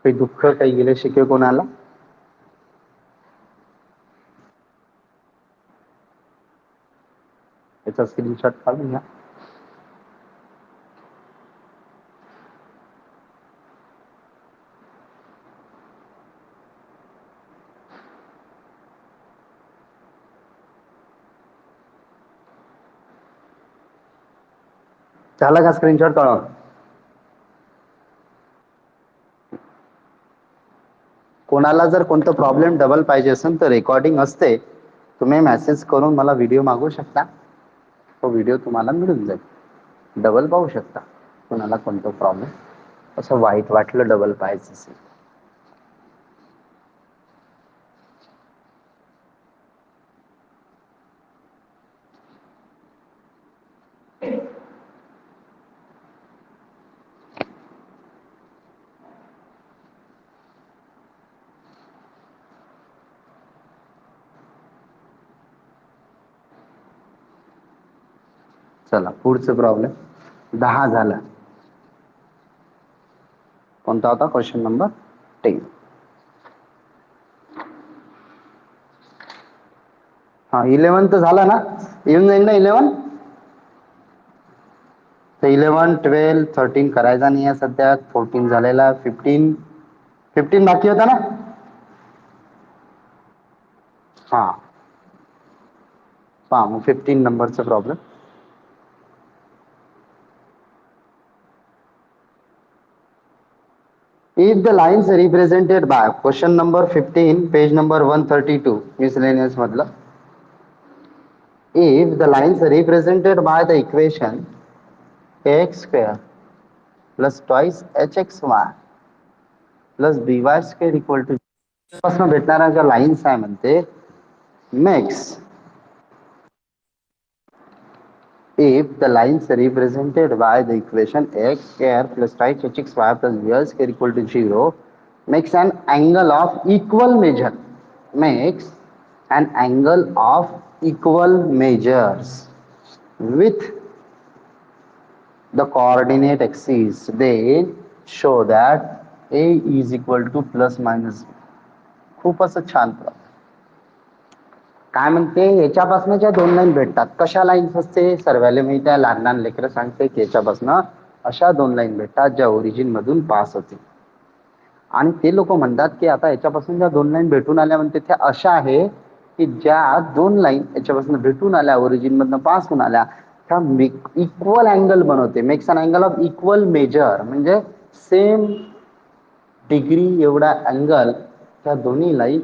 काही दुःख काही गेले शिके कोणाला, याचा स्क्रीनशॉट काढून घ्या. झाला का स्क्रीनशॉट काढून? कोणाला जर कोणतं प्रॉब्लेम डबल पाहिजे असेल तर रेकॉर्डिंग असते, तुम्ही मेसेज करून मला व्हिडिओ मागू शकता, तो व्हिडिओ तुम्हाला मिळून जाईल, डबल पाहू शकता. कोणाला कोणतं प्रॉब्लेम असं वाईट वाटलं डबल पाहायचं असेल. चला पुढचं प्रॉब्लेम 10 झाला. कोणता होता? Question number 10. हा 11 तर झाला ना, येऊन जाईल ना 11. तर 11, 12, 13 करायचा नाही आहे सध्या. 14 झालेला, 15 बाकी होता ना. हा पहा मग 15 नंबरचा problem. If the lines represented by question number 15, page number 132, miscellaneous madla. If the lines represented by the equation ax square plus twice hxy plus by square equal to पासून भेटणाऱ्या ज्या लाईन्स आहे म्हणते makes, if the lines represented by the equation x square plus twice hxy plus by square equal to 0 makes an angle of equal measure, makes an angle of equal measures with the coordinate axis, then show that a is equal to plus minus b. खूपच छान. काय म्हणते, याच्यापासून ज्या दोन line भेटतात, कशा lines असते सर्वाले माहिती आहे, लहान लहान लेकरं सांगते की याच्यापासून अशा दोन लाईन भेटतात ज्या ओरिजिन मधून पास होते. आणि ते लोक म्हणतात की आता याच्यापासून ज्या दोन लाईन भेटून आल्या म्हणते त्या अशा आहे की ज्या दोन लाईन याच्यापासून भेटून आल्या ओरिजिन मधनं पास होऊन आल्या त्या इक्वल अँगल बनवते, makes an angle of equal measure, म्हणजे सेम डिग्री एवढा अँगल त्या दोन्ही लाईन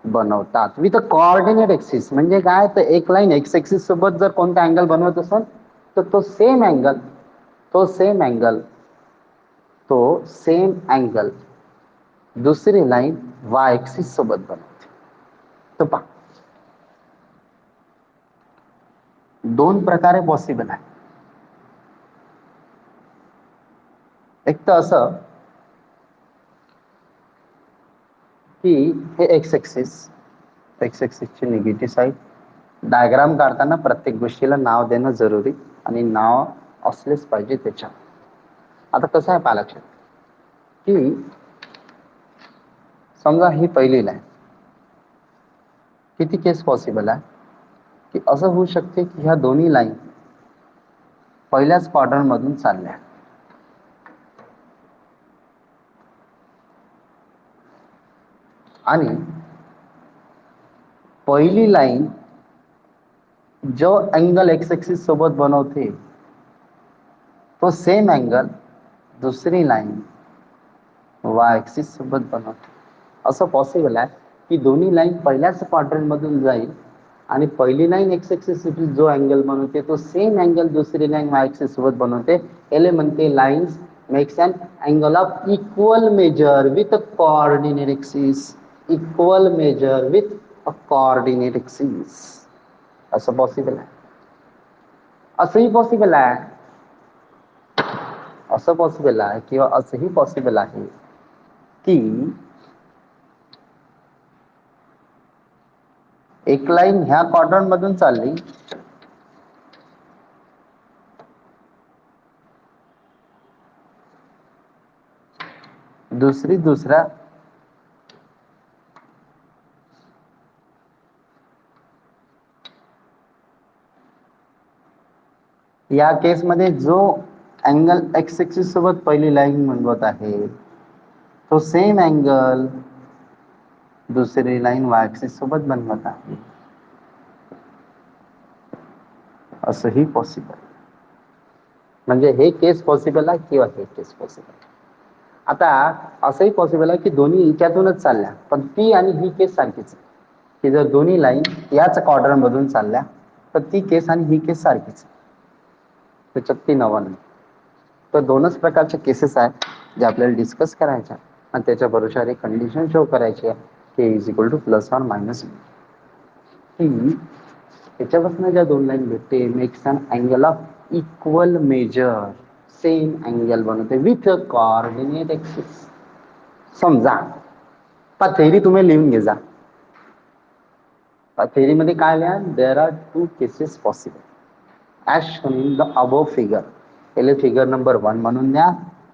बनवतात विथ अ कोऑर्डिनेट एक्सिस. म्हणजे काय, तर एक लाईन एक्स एक्सिस सोबत जर कोणता अँगल बनवत असेल तर तो सेम अँगल दुसरी लाईन वाय एक्सिस सोबत बनवते. तर पहा दोन प्रकारे पॉसिबल आहे. एक तर असं की हे एक्स एक्सिसची निगेटिव्ह साईड, डायग्राम काढताना प्रत्येक गोष्टीला नाव देणं जरुरी आणि नाव असलेच पाहिजे त्याच्यात. आता कसं आहे पहा लक्षात, की समजा ही पहिली लाईन, किती केस पॉसिबल आहे की असं होऊ शकते की ह्या दोन्ही लाईन पहिल्याच क्वाड्रंट मधून चालल्या आणि पहिली लाईन जो अँगल एक्स एक्सिस सोबत बनवते तो सेम अँगल दुसरी लाईन वाय एक्सिस सोबत बनवते. असं पॉसिबल आहे की दोन्ही लाईन पहिल्याच क्वाड्रंट मधून जाईल आणि पहिली लाईन एक्स एक्सिस जो अँगल बनवते तो सेम अँगल दुसरी लाईन वाय एक्सिस सोबत बनवते. याला म्हणते lines makes an angle of equal measure with a coordinate axis. Equal measure with a coordinate axis. असं पॉसिबल आहे. असंही पॉसिबल आहे, असं पॉसिबल आहे किंवा असंही पॉसिबल आहे की एक लाईन ह्या क्वाड्रंट मधून चालली दुसरी दुसऱ्या या केसमध्ये जो अँगल एक्स एक्सिस सोबत पहिली लाईन बनवत आहे तो सेम अँगल दुसरी लाईन वाय एक्सिस सोबत बनवत आहे, असंही पॉसिबल. म्हणजे हे केस पॉसिबल आहे किंवा हे केस पॉसिबल आहे. आता असंही पॉसिबल आहे की दोन्ही याच्यातूनच चालल्या, पण ती आणि ही केस सारखीच आहे की जर दोन्ही लाईन याच क्वाड्रंट मधून चालल्या तर ती केस आणि ही केस सारखीच, त्याच्यात ती नवा नाही. तर दोनच प्रकारच्या केसेस आहेत जे आपल्याला डिस्कस करायच्या आणि त्याच्या भरोशावर एक कंडिशन शो करायची आहे की is equal to plus or minus की याच्यापासून ज्या दोन लाईन भेटते makes an angle of equal measure, same angle बनवते विथ कोऑर्डिनेट एक्सिस. समजा थेरी तुम्ही लिहून घे जा. थेरी मध्ये काय लिहा, there are two cases possible as shown in the above figure. याला फिगर नंबर 1 म्हणून द्या,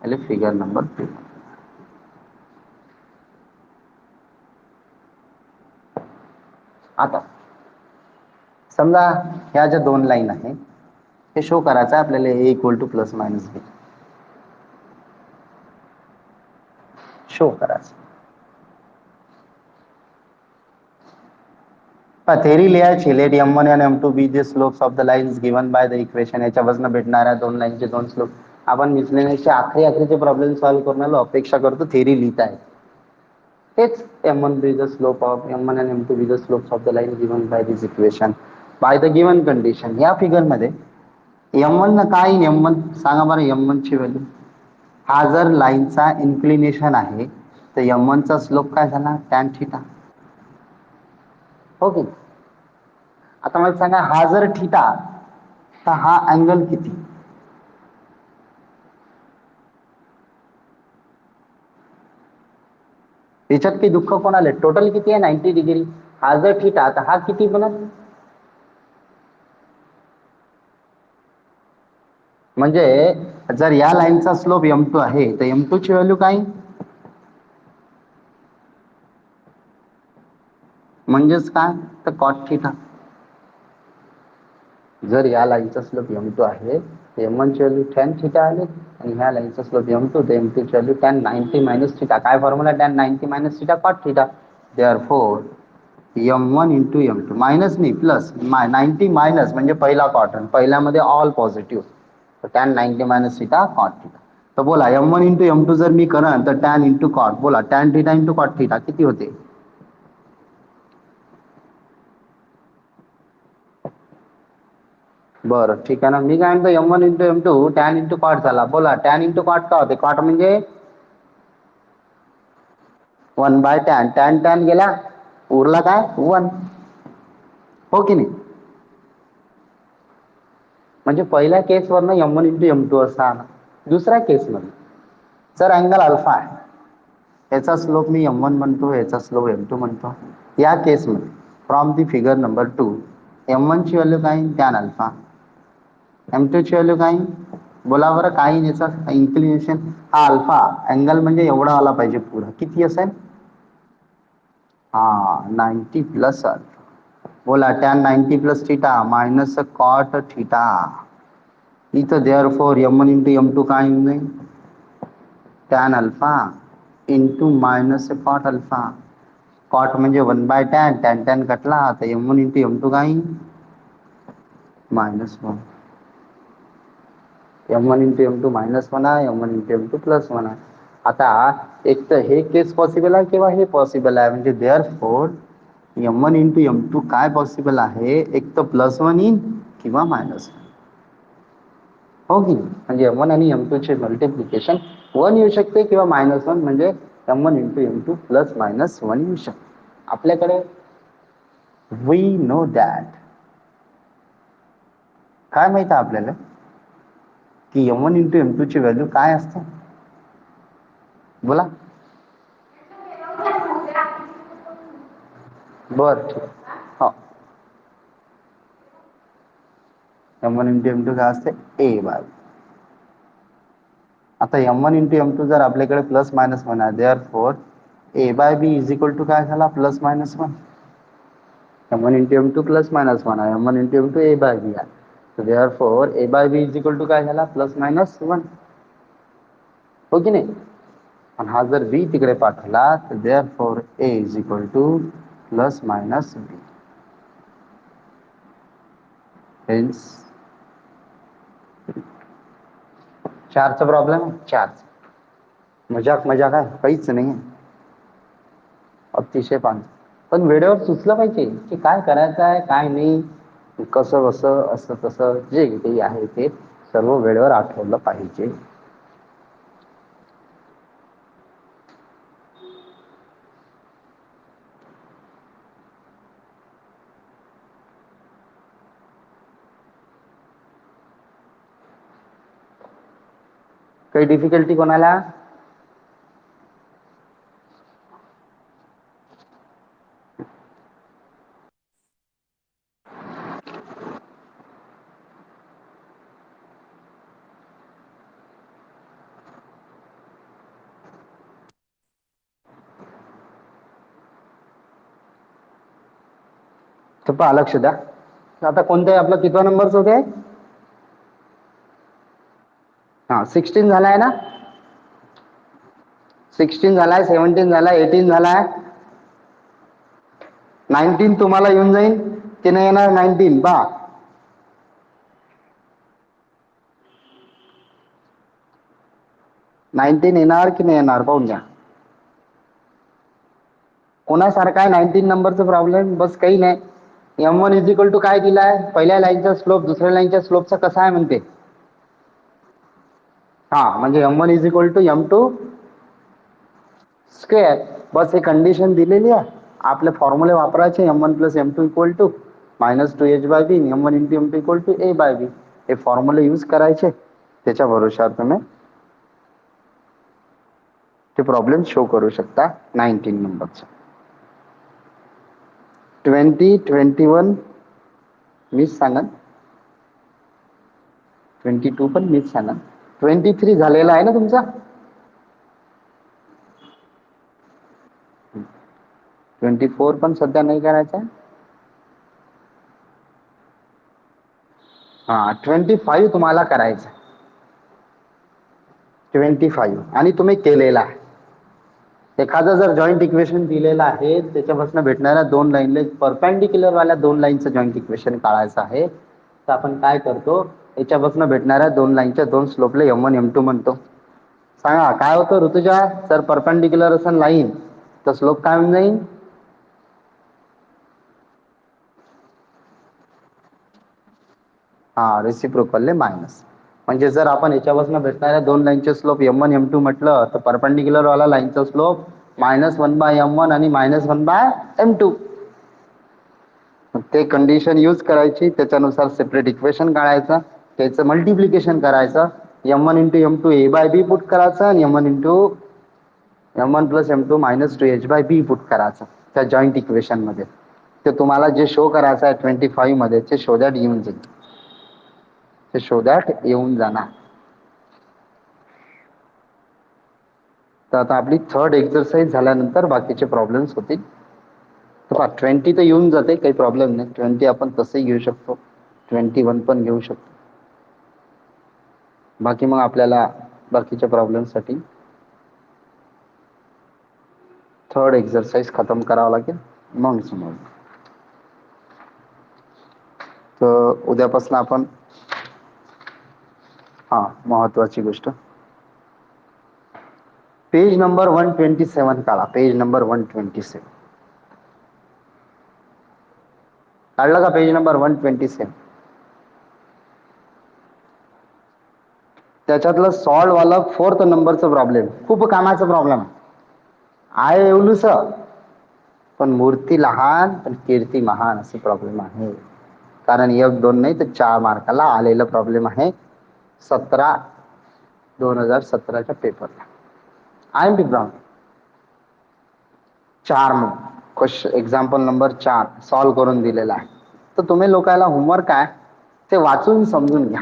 याला फिगर नंबर 2. आता समजा ह्या ज्या दोन लाईन आहे हे शो करायचं आहे आपल्याला ए equal to plus minus B show करायचं. थेरी लिहायची, लेट m1 आणि m2 be the slopes of the lines given by the equation. याच्यापासून भेटणाऱ्या दोन लाईनचे दोन स्लोप. आपण मिसलेनियसचे आखरीचे प्रॉब्लेम सॉल्व्ह करून आलो, अपेक्षा करतो थेरी लिहित आहे. हेच m1 be the slope of m1 आणि m2 be the slopes of the line given by this equation by the given condition. या फिगर मध्ये m1 ना काय, m1 सांगा बरं, m1 ची व्हॅल्यू. हा जर लाईनचा इन्क्लिनेशन आहे तर m1 चा स्लोप काय झाला, टॅन थिटा. हो की. आता मला सांगा हा जर थिटा तर हा अँगल किती. याच्यात काही दुःख कोणाला, टोटल किती आहे 90 डिग्री. हा जर थिटा तर हा किती बनत, म्हणजे जर या लाईनचा स्लोप m2 आहे तर m2 ची व्हॅल्यू काय, म्हणजेच काय तर कॉट थिटा. जर या लाईनचा स्लोप m2 आहे m1 ची व्हॅल्यू टॅन थिटा आली आणि ह्या लाईनचा स्लोप m2 तर m2 ची व्हॅल्यू टॅन 90 मायनस थिटा. काय formula, tan 90 minus theta cot theta. Therefore m1 into m2 minus नाही प्लस 90 मायनस म्हणजे पहिला क्वाड्रंट, पहिल्यामध्ये ऑल पॉझिटिव्ह, तर tan 90 minus theta cot theta. तर बोला m1 इंटू m2 जर मी करा तर टॅन इंटू कॉट, बोला tan theta into cot theta किती होते. बरं ठीक आहे ना. मी काय म्हणतो m1 into m2 tan into cot झाला. बोला टॅन इंटू कॉट का होते, कॉट म्हणजे 1 बाय टॅन, टॅन टॅन गेला उरला काय 1, हो की नाही. म्हणजे पहिल्या केसवरनं m1 इंटू m2 असा आला. दुसऱ्या केसमध्ये जर अँगल अल्फा आहे, याचा स्लोप मी m1 म्हणतो, याचा स्लोप m2 म्हणतो. या केसमध्ये from the figure number 2 m1 ची व्हॅल्यू काय, टॅन अल्फा. m2 ची व्हॅल्यू काय, बोला बरं काय, याचा इन्क्लिनेशन हा अल्फा अँगल म्हणजे एवढा आला पाहिजे पुरा, किती असेल, हा 90 प्लस अल्फा. बोला tan 90 plus theta minus cot theta. इथं देअरफॉर m1 इंटू m2 काय येऊन जाईल, tan alpha into minus cot alpha. Cot म्हणजे 1 बाय टॅन, टॅन टॅन कटला तर m1 इंटू m2 काय minus 1. m1 into m2 minus 1 आहे, m1 इंटू m2 प्लस 1 आहे. आता एक तर हे केस पॉसिबल आहे किंवा हे पॉसिबल आहे, म्हणजे देअरफॉर m1 इंटू m2 काय पॉसिबल आहे, एक तर प्लस 1 येईल किंवा मायनस 1, हो की. म्हणजे m1 आणि m2 चे मल्टिप्लिकेशन 1 येऊ शकते किंवा मायनस 1, म्हणजे m1 into m2 plus minus 1 येऊ शकते. आपल्याकडे वी नो दॅट, काय माहित आहे आपल्याला की m1 इंटू m2 ची व्हॅल्यू काय असते, बोला. बर ठीक, हो. m1 इंटू m2 काय असते, ए बाय. आता m1 इंटू m2 जर आपल्याकडे प्लस मायनस 1 आहे, therefore A by B is equal to काय झाला, plus minus 1. m1 into m2 plus minus 1 आहे, m1 into m2 A by B आहे. Therefore A by B is equal to काय झाला, plus minus 1, हो की नाही. आणि हा जर बी तिकडे पाठवला तर therefore A is equal to plus minus B. Hence चारचा प्रॉब्लेम आहे, चारचा. मजाक मजाक आहे, काहीच नाही आहे, अतिशय पान. पण वेळेवर सुचलं पाहिजे की काय करायचं आहे काय नाही, कसं कसं असं तसं जे काही आहे ते सर्व वेळेवर आठवलं पाहिजे. काही डिफिकल्टी कोणाला? तर पहा लक्ष द्या. आता कोणत्या आपला कितवा नंबरचं होते? हा 16 झालाय ना, 16 झालाय, 17 झालाय, 18 झालाय, 19 तुम्हाला येऊन जाईल की नाही येणार? 19 पहा, 19 येणार की नाही येणार पाहून घ्या. कोणासारखा आहे 19 नंबरचा प्रॉब्लेम? बस काही नाही, M1 इज इक्वल टू काय दिलाय, पहिल्या लाईनचा स्लोप दुसऱ्या लाईनच्या स्लोपचा कसा आहे म्हणते. हा म्हणजे M1 is equal to M2 square. बस हे कंडिशन दिलेली आहे, आपले फॉर्म्युले वापरायचे. M1 plus M2 equal to minus 2H by B, M1 into M2 equal to A by B. हे फॉर्म्युले यूज करायचे, त्याच्या भरोशावर तुम्ही ते प्रॉब्लेम शो करू शकता. 19 नंबरचा. 20, 21 मीच सांगन, 22 पण मीच सांगन. 23 झालेला आहे ना तुमचा? 24 पण सध्या नाही करायचा. हा 25 तुम्हाला करायचं, 25 आणि तुम्ही केलेला आहे. एखादं जर जॉईंट इक्वेशन दिलेलं आहे त्याच्यापासून भेटणाऱ्या दोन लाईनला परपेंडिक्युलर वाल्या दोन लाईनचं जॉईंट इक्वेशन काढायचं आहे, तर आपण काय करतो, याच्यापासून भेटणाऱ्या दोन लाईनच्या दोन स्लोपला M1 M2 म्हणतो. सांगा काय होतं ऋतुजा, जर परपेंडिक्युलर असेल लाईन तर स्लोप काय होऊन जाईल? हा रेसिप्रोकलले मायनस. म्हणजे जर आपण याच्यापासून भेटणाऱ्या दोन लाईनचे स्लोप M1 M2 म्हटलं तर परपेंडिक्युलर वाला लाईनचा स्लोप -1/M1 आणि -1/M2. ते कंडिशन यूज करायची, त्याच्यानुसार सेपरेट इक्वेशन काढायचं, त्याचं मल्टिप्लिकेशन करायचं, M1 into M2 A by B put करायचं आणि M1 into M1 plus M2 minus 2H by B put करायचं त्या जॉईंट इक्वेशन मध्ये. ते तुम्हाला जे शो करायचं आहे 25 मध्ये ते शो दॅट येऊन जाईल, ते शो दॅट येऊन जाणार. तर आता आपली थर्ड एक्सरसाइज झाल्यानंतर बाकीचे प्रॉब्लेम्स होतील. 20 तर येऊन जाते, काही प्रॉब्लेम नाही. 20 आपण तसंही घेऊ शकतो, 21 पण घेऊ शकतो. बाकी मग आपल्याला बाकीच्या प्रॉब्लेमसाठी थर्ड एक्सरसाइज खतम करावं लागेल, मग समोर. तर उद्यापासून आपण, हा महत्वाची गोष्ट, पेज नंबर 127 काढा. पेज नंबर 127 काढलं का? Page number 127. त्याच्यातलं सॉल्व वाला 4th नंबरचं प्रॉब्लेम खूप कामाचा प्रॉब्लेम आहे. एवढूस पण मूर्ती लहान पण कीर्ती महान असे प्रॉब्लेम आहे. कारण 1-2 नाही तर 4 मार्काला आलेला प्रॉब्लेम आहे. 2017च्या पेपरला IMP brown 4 question, example number 4 solve करून दिलेला आहे. तर तुम्ही लोकांना होमवर्क आहे ते वाचून समजून घ्या,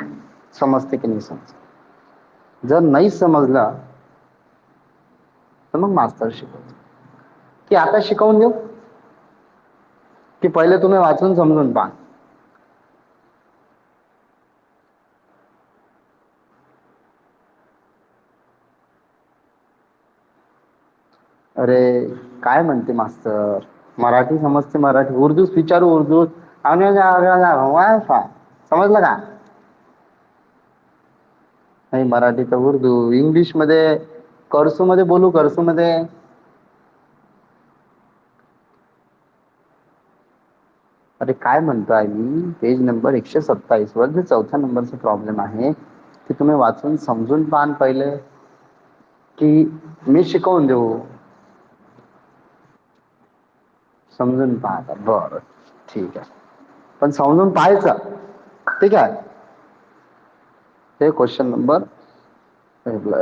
समजते की नाही समज. जर नाही समजलं तर मग मास्तर शिकवतो, की आता शिकवून देऊ, की पहिले तुम्ही वाचून समजून पहा. अरे काय म्हणते मास्तर, मराठी समजते मराठी, उर्दूच विचारू उर्दू. समजलं का? नाही मराठी तर उर्दू, इंग्लिश मध्ये कर्सू मध्ये बोलू, कर्सू मध्ये. अरे काय म्हणतोय मी, पेज नंबर 127 वर जे चौथ्या नंबरचा प्रॉब्लेम आहे ते तुम्ही वाचून समजून पाहा पहिले, की मी शिकवून देऊ? समजून पाहता बरं, ठीक आहे. पण समजून पाहायचं, ठीक आहे. ते question number,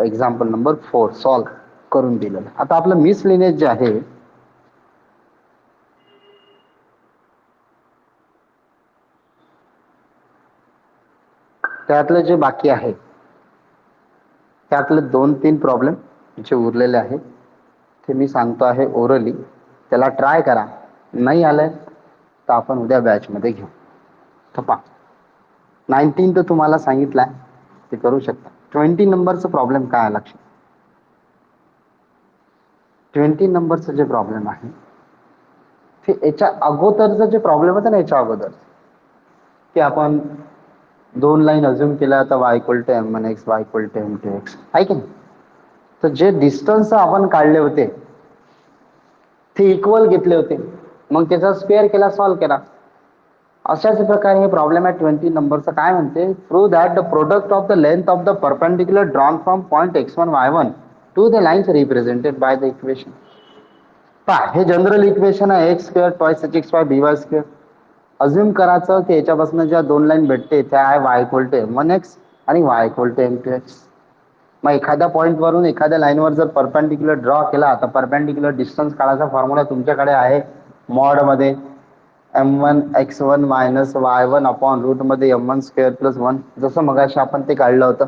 example number 4 solve करून दिलेलं. आता आपलं मिसलिनियस जे आहे त्यातलं जे बाकी आहे त्यातले 2-3 प्रॉब्लेम जे उरलेले आहेत ते मी सांगतो आहे ओरली, त्याला ट्राय करा. नाही आलंय तर आपण उद्या बॅच मध्ये घेऊ. थपा 19 तर तुम्हाला सांगितलंय ते करू शकता. 20 नंबरचा प्रॉब्लेम काय आहे लक्षात? 20 नंबरचं जे प्रॉब्लेम आहे ते याच्या अगोदरचं जे प्रॉब्लेम होता ना, याच्या अगोदर की आपण 2 लाईन अज्युम केल्या तर y equal to m1 x, y equal to m2 x आहे की नाही. तर जे डिस्टन्स आपण काढले होते ते इक्वल घेतले होते, मग त्याचा स्क्वेअर केला, सॉल्व्ह केला. अशाच प्रकारे हे प्रॉब्लेम आहे 20 नंबरचं. काय म्हणते, prove that the product of the length of the perpendicular drawn from point x1 y1 to the lines represented by the equation. पहा हे जनरल इक्वेशन आहे, x square twice h x y b y square. Assume करायचं की याच्यापासून ज्या 2 line भेटते त्या आहे y equal to m1 x आणि y equal to m2 x. मग एखाद्या पॉईंट वरून एखाद्या लाईनवर जर परपेंडिक्युलर ड्रॉ केला तर परपेंडिक्युलर डिस्टन्स काढायचा फॉर्म्युला तुमच्याकडे आहे मॉड मध्ये m1 x1 minus y1 upon root मध्ये m1 स्क्वेअर प्लस 1, जसं मगाशी आपण ते काढलं होतं.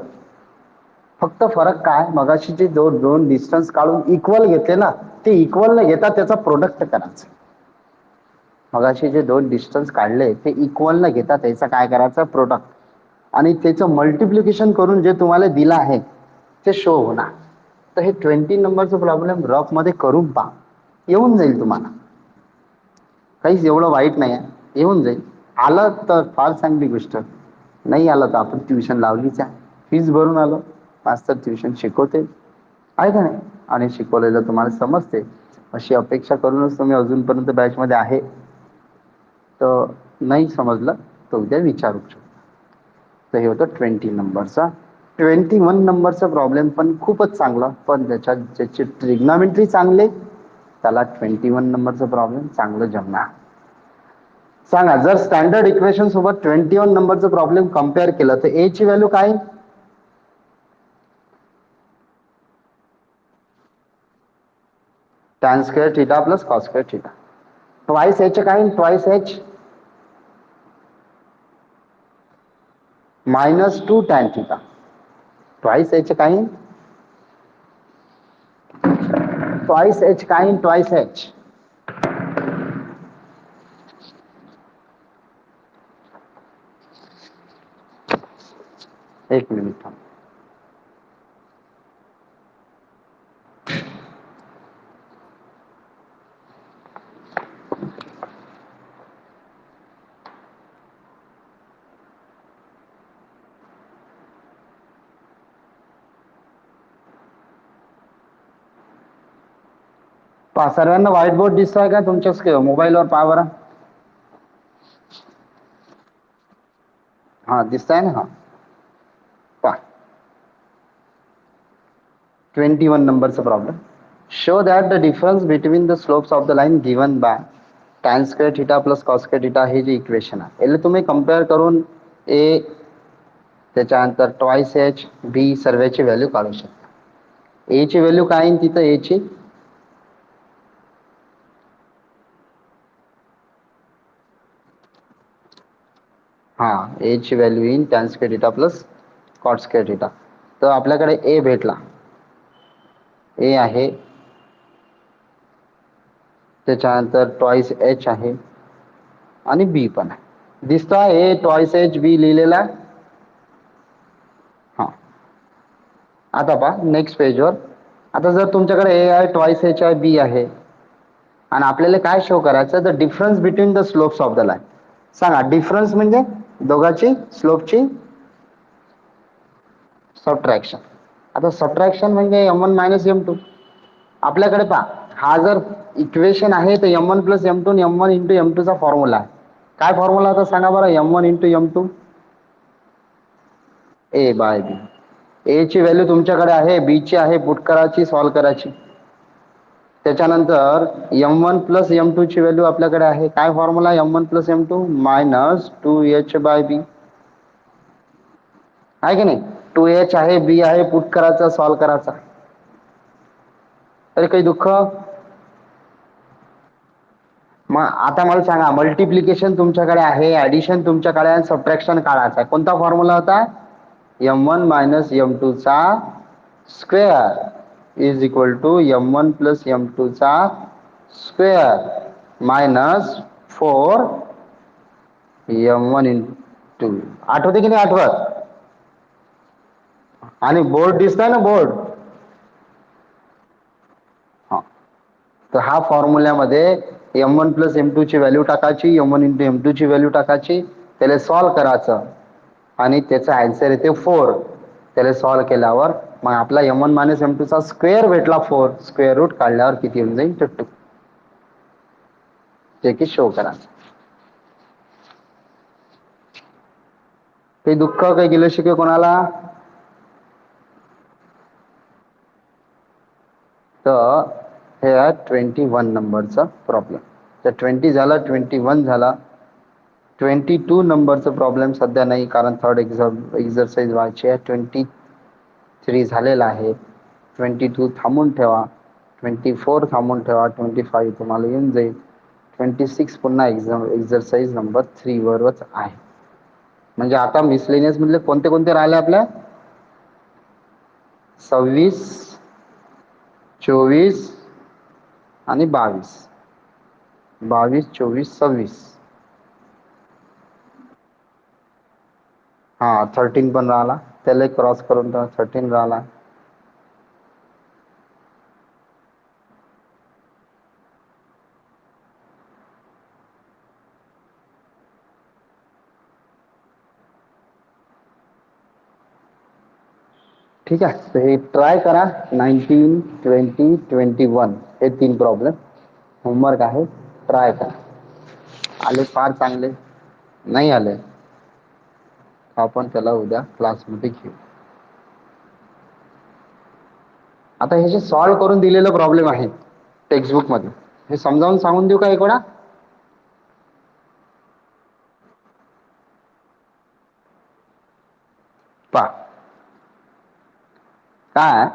फक्त फरक काय, मगाशी जे दोन डिस्टन्स काढून इक्वल घेतले ना, ते इक्वल न घेता त्याचा प्रोडक्ट करायचं. मगाशी जे 2 डिस्टन्स काढले ते इक्वल न घेता त्याचा काय करायचं, प्रोडक्ट, आणि त्याचं मल्टिप्लिकेशन करून जे तुम्हाला दिलं आहे ते शो होणार. तर हे 20 नंबरचं प्रॉब्लेम रफ मध्ये करून पहा, येऊन जाईल तुम्हाला. काहीच एवढं वाईट नाही आहे, येऊन जाईल. आलं तर फार चांगली गोष्ट, नाही आलं तर आपण ट्युशन लावलीच आहे. फीस भरून आलो, मास्तर ट्युशन शिकवते आहे का नाही, आणि शिकवलेलं तुम्हाला समजते अशी अपेक्षा करूनच तुम्ही अजूनपर्यंत बॅच मध्ये आहे. तर नाही समजलं तर उद्या विचारू शकतो. तर हे होतं 20 नंबरचा. 21 नंबरचा प्रॉब्लेम पण खूपच चांगला, पण त्याच्यात ज्याचे ट्रिग्नॉमेट्री चांगले त्याला 21 नंबरचा प्रॉब्लेम चांगलं जमणार. सांगा, जर स्टँडर्ड इक्वेशन सोबत 21 नंबरचं प्रॉब्लेम कम्पेअर केलं तर ए ची व्हॅल्यू काय? Tan square theta plus cos square theta. Twice H काय? Twice H minus 2 tan theta. Twice H काय? ट्वाइस एच काय? ट्वाइस एच एक मिनिट थांब. सर्वांना व्हाईट बोर्ड दिसतोय का तुमच्या मोबाईलवर? पहा बरं. हा दिसताय ना? हा पहा 21 नंबरचा problem. Show that the difference between the slopes of the line given by tan square theta plus cos square theta, हे जे इक्वेशन आहे याला तुम्ही कम्पेअर करून ए, त्याच्यानंतर ट्वाइस एच, बी सर्वेची व्हॅल्यू काढू शकता. ए ची व्हॅल्यू काय आहे तिथं? ए ची हा ए ची व्हॅल्यू येईन tan square theta plus cot square theta. तर आपल्याकडे ए भेटला, ए आहे, त्याच्यानंतर ट्वाइस एच आहे आणि बी पण आहे. दिसतोय ए ट्वाइस एच बी लिहिलेला? हा. आता पहा नेक्स्ट पेजवर, आता जर तुमच्याकडे ए आहे ट्वाईस एच आहे बी आहे आणि आपल्याला काय शो करायचं, the difference between the slopes of the line. सांगा डिफरन्स म्हणजे दोघांची स्लोपची सबट्रॅक्शन. आता सबट्रॅक्शन म्हणजे M one minus M two. आपल्याकडे पहा, हा जर इक्वेशन आहे तर M one plus M two M one into M two चा फॉर्म्युला आहे. काय फॉर्म्युला होता सांगा बरं, M one into M two A by B. A ची व्हॅल्यू तुमच्याकडे आहे, बी ची आहे, पुट करायची सॉल्व करायची. त्याच्यानंतर M one plus M two ची व्हॅल्यू आपल्याकडे आहे. काय formula, M one plus M two minus two H by B. आहे की नाही. टू एच आहे, बी आहे, पुट करायचा सॉल्व करायचा. अरे काही दुःख. मग आता मला सांगा, मल्टिप्लिकेशन तुमच्याकडे आहे, ऍडिशन तुमच्याकडे आहे, सबट्रॅक्शन काढायचा आहे. कोणता फॉर्म्युला होता, M one minus M two चा square is equal to M one plus M two चा square minus four M one into. आठवते की नाही आठवत. आणि बोर्ड दिसतोय ना बोर्ड. हा, तर हा फॉर्म्युल्यामध्ये M one plus M two ची व्हॅल्यू टाकायची, M one into M two ची व्हॅल्यू टाकायची, त्याला सॉल्व करायचं आणि त्याचा आन्सर येते फोर. त्याला सॉल्व केल्यावर मग आपला m one minus M two चा स्क्वेअर भेटला फोर. स्क्वेअर रूट काढल्यावर किती येऊन जाईल तर टू. ते की शो करा. काही दुःख, काही गिलं शिके कोणाला. तर हे आहे 21 नंबरचा प्रॉब्लेम. तर 20 झाला, 21 झाला. 22 नंबरचा प्रॉब्लेम सध्या नाही, कारण थर्ड एक्झरसाइज व्हायची आहे. 23 झालेला आहे. 22 थांबून ठेवा, 24 थांबून ठेवा, 25 तुम्हाला येऊन जाईल. 26 पुन्हा एक्झरसाइज नंबर 3 वरच आहे. म्हणजे आता मिसलेनियस मधले कोणते कोणते राहिले आपल्या, 26, 24 आणि 22. 22, 24, 26. हा 13 पण राहिला, त्याला क्रॉस करून 13 राहिला. ठीक आहे, तर हे ट्राय करा. 19, 20, 21 हे 3 प्रॉब्लेम होमवर्क आहे, ट्राय करा. आले फार चांगले, नाही आले आपण त्याला उद्या क्लासमध्ये घेऊ. आता हे जे सॉल्व्ह करून दिलेलं प्रॉब्लेम आहे टेक्स्टबुक मध्ये, हे समजावून सांगून देऊ का एक वेळा. पा काय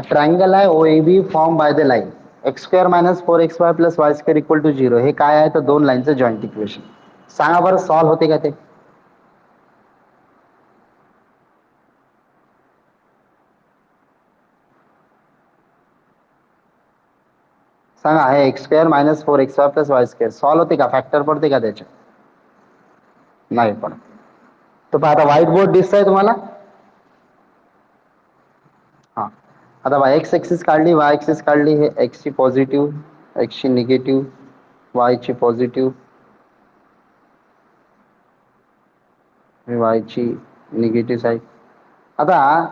ट्रायंगल आहे O A B form by the line x square minus four x Y plus Y square equal to zero. हे काय आहे तर दोन लाईनचं जॉईंट इक्वेशन. सांगा बरं सॉल्व्ह होते का ते. सांगा, हे x square minus four x Y plus Y square solve होते का, फॅक्टर पडते का त्याच्या. नाही पण. तर आता व्हाईट बोर्ड दिसतंय तुम्हाला. हा, आता वाय एक्स एक्सिस काढली, वाय एक्सिस काढली. हे एक्स ची पॉझिटिव्ह, एक्स ची निगेटिव्ह, वाय ची पॉझिटिव्ह, वाय ची निगेटिव्ह साईड. आता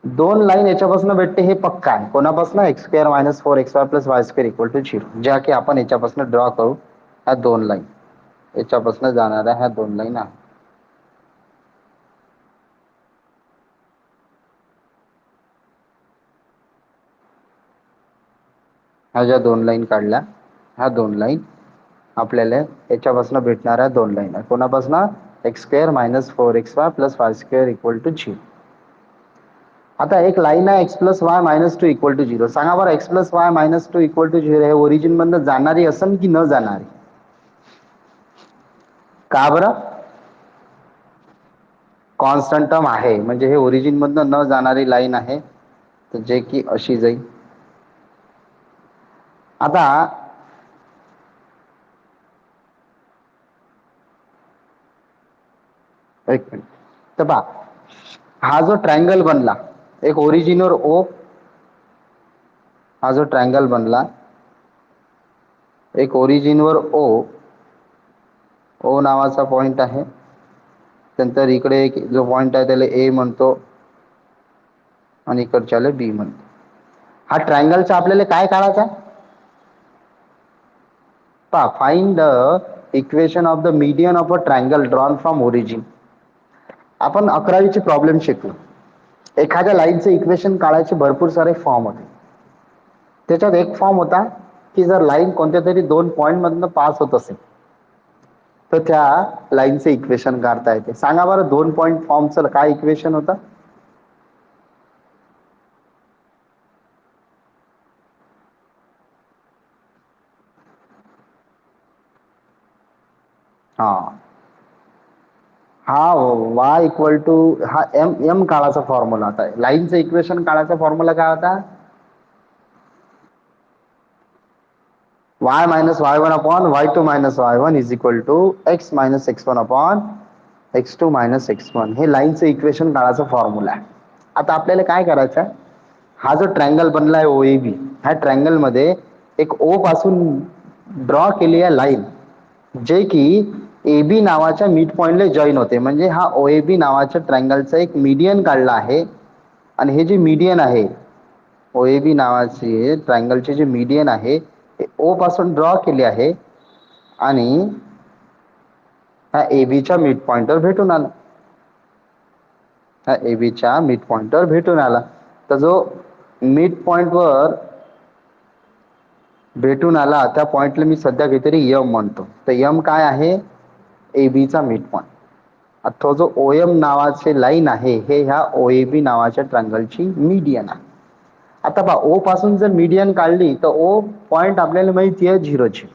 दोन लाईन याच्यापासून भेटते हे पक्का आहे. कोणापासून, x square minus four x Y plus Y square equal to zero, ज्या की आपण याच्यापासून ड्रॉ करू. ह्या दोन लाईन याच्यापासून जाणाऱ्या ह्या दोन लाईन आहेत. ह्या ज्या दोन लाईन काढल्या, ह्या दोन लाईन आपल्याला याच्यापासून भेटणाऱ्या दोन लाईन आहे. कोणापासून, x square minus four x Y plus Y square equal to zero. आता एक लाईन आहे x plus y minus two equal to zero. सांगा बरं, x plus y minus two equal to zero हे ओरिजिन मधून जाणारी असन की न जाणारी. का बरं, कॉन्स्टंट टर्म आहे म्हणजे हे ओरिजिन मधनं न जाणारी लाईन आहे, तर जे की अशी जाईल. आता एक मिनिट. तर पहा, हा जो ट्रायंगल बनला, एक ओरिजिनवर ओ, हा जो ट्रायंगल बनला, एक ओरिजिनवर ओ, ओ नावाचा पॉइंट आहे. नंतर इकडे एक जो पॉइंट आहे त्याला ए म्हणतो आणि इकडच्याला बी म्हणतो. हा ट्रायंगलचा आपल्याला काय काढायचा? पहा, find the equation of the median of a triangle drawn from origin. आपण 11वीचे प्रॉब्लेम शिकलो. एखाद्या लाईनचे इक्वेशन काढायचे भरपूर सारे फॉर्म होते. त्याच्यात एक फॉर्म होता की जर लाईन कोणत्या तरी दोन पॉइंट मधनं पास होत असेल तर त्या लाईनचे इक्वेशन काढता येते. सांगा बरं, दोन पॉइंट फॉर्मचं काय इक्वेशन होतं? हा हा y इक्वल टू हा एम एम काळाचा फॉर्म्युला होता. लाईनचं इक्वेशन काळाचा फॉर्म्युला काय होता? y minus y one upon y two minus y one is equal to x minus x one upon x two minus x one. हे लाईनचं equation काळाचा फॉर्म्युला आहे. आता आपल्याला काय करायचं आहे? हा जो ट्रायंगल बनलाय ओ ए बी, ह्या ट्रायंगल मध्ये एक ओ पासून ड्रॉ केली आहे लाईन, जे की ए बी नावाच्या मिड पॉइंटला जॉईन होते. म्हणजे हा ओ ए बी नावाच्या ट्रायंगलचा एक मीडियन काढला आहे. आणि हे जे मीडियन आहे, ओ ए बी नावाचे ट्रायंगलचे जे मीडियन आहे ते ओ पासून ड्रॉ केले आहे आणि ह्या ए बीच्या मिड पॉइंटवर भेटून आला. ह्या ए बीच्या मिड पॉइंटवर भेटून आला. तर जो मिड पॉइंटवर भेटून आला त्या पॉइंटला मी सध्या काहीतरी यम म्हणतो. तर यम काय आहे? ए बीचा मिड पॉइंट. तो जो ओ एम नावाचे लाईन आहे हे ह्या ओ ए बी नावाच्या ट्रायंगलची मीडियन आहे. आता पहा, ओ पासून जर मीडियन काढली तर ओ पॉइंट आपल्याला माहिती आहे झिरोची.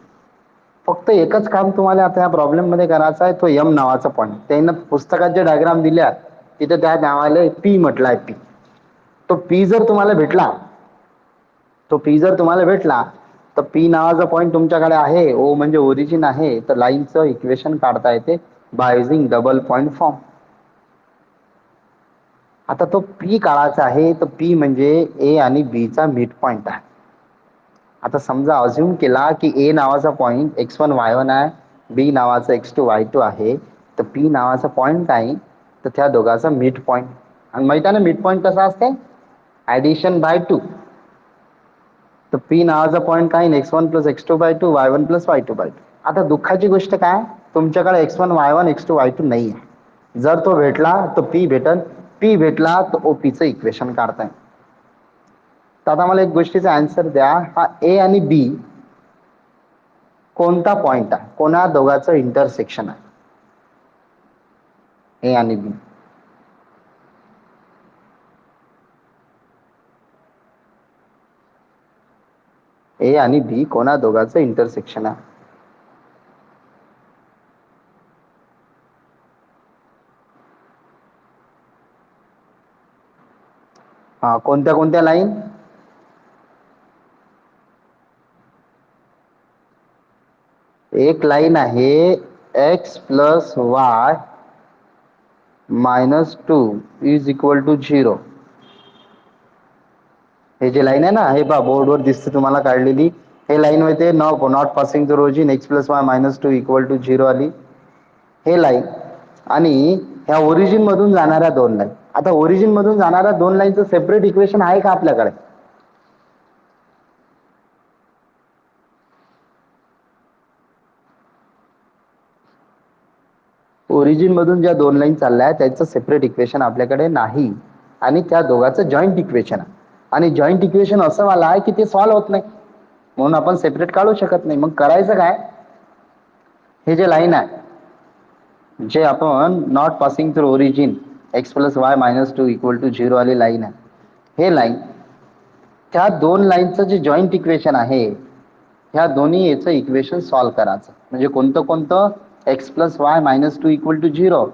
फक्त एकच काम तुम्हाला आता या प्रॉब्लेम मध्ये करायचं आहे, तो एम नावाचा पॉइंट. त्यानं पुस्तकात जे डायग्राम दिल्या तिथे त्या नावाला पी म्हटलाय. पी, तो पी जर तुम्हाला भेटला, तो पी जर तुम्हाला भेटला तर पी नावाचा पॉइंट तुमच्याकडे आहे, ओ म्हणजे ओरिजिन आहे, तर लाईनचं इक्वेशन काढता येते by using double point form. आता तो पी काढायचा आहे, तर पी म्हणजे ए आणि बी चा मिड पॉइंट आहे. आता समजा अज्युम केला की ए नावाचा point x one y one आहे, बी नावाचा एक्स टू वाय टू आहे, तर पी नावाचा पॉइंट आहे, तर त्या दोघांचा मिड पॉइंट. आणि माहिती आहे ना मिड पॉइंट कसा असते? Addition by two. तर पी नावाचा पॉइंट काय? X one plus x two by two, y one plus y two by two. आता दुःखाची गोष्ट काय? तुमच्याकडे x one y one x two y two नाही आहे. जर तो भेटला तर पी भेटल, पी भेटला तर ओपीचं इक्वेशन काढताय. तर आता मला एक गोष्टीचा आन्सर द्या, हा ए आणि बी कोणता पॉइंट आहे? कोणा दोघांचं इंटरसेक्शन आहे? ए आणि बी. ए आणि बी कोणा दोघांचं इंटरसेक्शन आहे? हा, कोणत्या कोणत्या लाईन? एक लाईन आहे x plus y minus two is equal to zero. हे जे लाईन आहे ना, हे पहा बोर्डवर दिसते तुम्हाला काढलेली. हे लाईन होते not passing through origin, x plus y minus two equal to zero आली, हे लाईन. आणि ह्या ओरिजिन मधून जाणाऱ्या दोन लाईन. आता ओरिजिन मधून जाणाऱ्या दोन लाईनचं सेपरेट इक्वेशन आहे का आपल्याकडे? ओरिजिन मधून ज्या दोन लाईन चालल्या आहेत त्याचं सेपरेट इक्वेशन आपल्याकडे नाही. आणि त्या दोघांचं जॉईंट इक्वेशन आहे. आणि जॉईंट इक्वेशन असं वाला आहे की ते सॉल्व्ह होत नाही, म्हणून आपण सेपरेट काढू शकत नाही. मग करायचं काय? हे जे लाईन आहे, जे आपण not passing through origin x plus y minus two equal to zero वाली लाईन आहे, हे लाईन, त्या दोन लाईनचं जे जॉईंट इक्वेशन आहे, ह्या दोन्ही याचं इक्वेशन सॉल्व्ह करायचं. म्हणजे कोणतं कोणतं? X plus y minus two equal to zero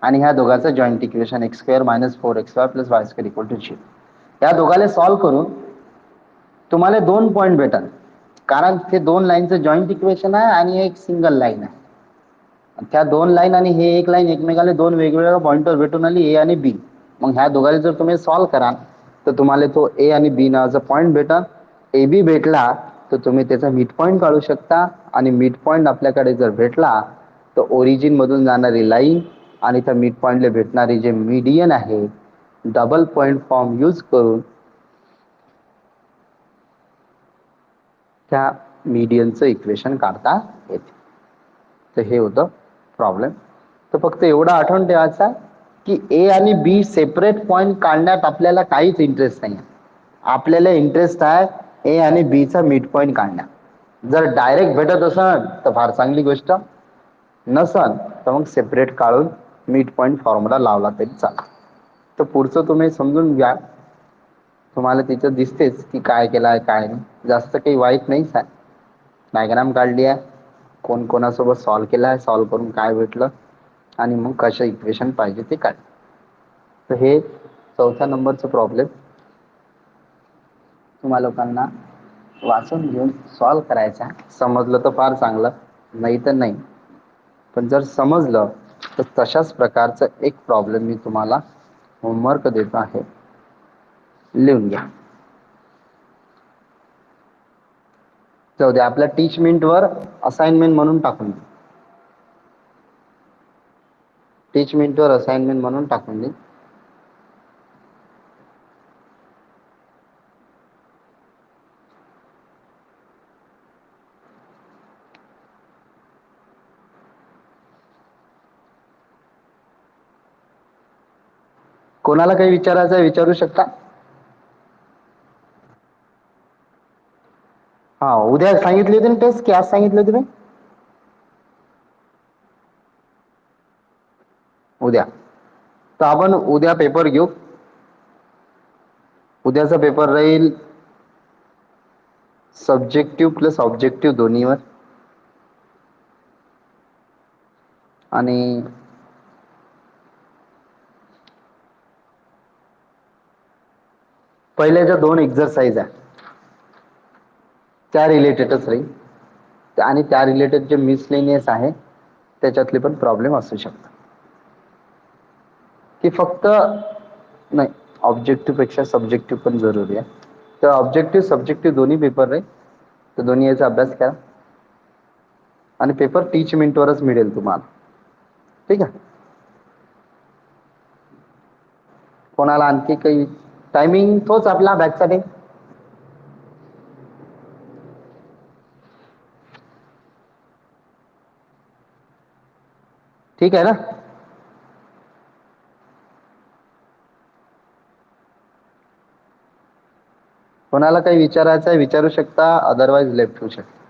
आणि ह्या दोघांचं joint equation x square minus four x Y plus Y square equal to zero. या दोघांना सॉल्व्ह करून तुम्हाला दोन पॉईंट भेटल, कारण ते दोन लाईनचं जॉईंट इक्वेशन आहे आणि एक सिंगल लाईन आहे. त्या दोन लाईन आणि हे एक लाईन एकमेकाला दोन वेगवेगळ्या पॉईंटवर भेटून आली, ए आणि बी. मग ह्या दोघांना जर तुम्ही सॉल्व्ह कराल तर तुम्हाला तो ए आणि बी नावाचा पॉईंट भेटल. ए बी भेटला तर तुम्ही त्याचा मिड पॉईंट काढू शकता, आणि मिड पॉईंट आपल्याकडे जर भेटला तर ओरिजिन मधून जाणारी लाईन आणि त्या मिड पॉईंटला भेटणारी जे मीडियन आहे, डबल पॉईंट फॉर्म यूज करून त्या मीडियनचं इक्वेशन काढता येते. तर हे होतं प्रॉब्लेम. तर फक्त एवढं आठवण ठेवायचा की ए आणि बी सेपरेट पॉईंट काढण्यात आपल्याला काहीच इंटरेस्ट नाही. आपल्याला इंटरेस्ट आहे ए आणि बी चा मिड पॉईंट काढण्यात. जर डायरेक्ट भेटत असेल तर फार चांगली गोष्ट, नसन तर मग सेपरेट काढून मिड पॉईंट फॉर्म्युला लावला तरी चालेल. तर पुढचं तुम्ही समजून घ्या. तुम्हाला तिथं दिसतेच की काय केलं आहे काय नाही. जास्त काही वाईट नाहीच आहे. डायग्राम काढली आहे, कोण कोणासोबत सॉल्व्ह केला आहे, सॉल्व्ह करून काय भेटलं, आणि मग कशा इक्वेशन पाहिजे ते काढ. तर हे चौथ्या नंबरचं प्रॉब्लेम तुम्हा लोकांना वाचून घेऊन सॉल्व्ह करायचा. समजलं तर फार चांगलं, नाही तर नाही. पण जर समजलं तर तशाच प्रकारचं एक प्रॉब्लेम मी तुम्हाला होमवर्क देतो आहे, लिहून घ्या. जाऊ दे, आपल्या टीचमेंटवर असाइनमेंट म्हणून टाकून दे. टीचमेंटवर असाइनमेंट म्हणून टाकून दे. कोणाला काही विचारायचं आहे विचारू शकता. हा, उद्या सांगितली होती ना टेस्ट, की आज सांगितली होती? उद्या. तर आपण उद्या पेपर घेऊ. उद्याचा पेपर राहील सब्जेक्टिव्ह प्लस ऑब्जेक्टिव्ह दोन्हीवर. आणि पहिल्या ज्या दोन एक्झरसाइज आहे त्या रिलेटेडच राहील, आणि त्या रिलेटेड जे मिसलेनियस आहे त्याच्यातले पण प्रॉब्लेम असू शकतात. की फक्त नाही, ऑब्जेक्टिव्ह पेक्षा सब्जेक्टिव्ह पण जरुरी आहे. तर ऑब्जेक्टिव्ह सब्जेक्टिव्ह दोन्ही पेपर राहील. तर दोन्ही याचा अभ्यास करा, आणि पेपर टीचमेंटवरच मिळेल तुम्हाला. ठीक आहे. कोणाला आणखी काही टायमिंग तोच आपला बॅचचा टाइम. ठीक आहे ना. कोणाला काही विचारायचं आहे विचारू शकता, अदरवाईज लेफ्ट होऊ शकता.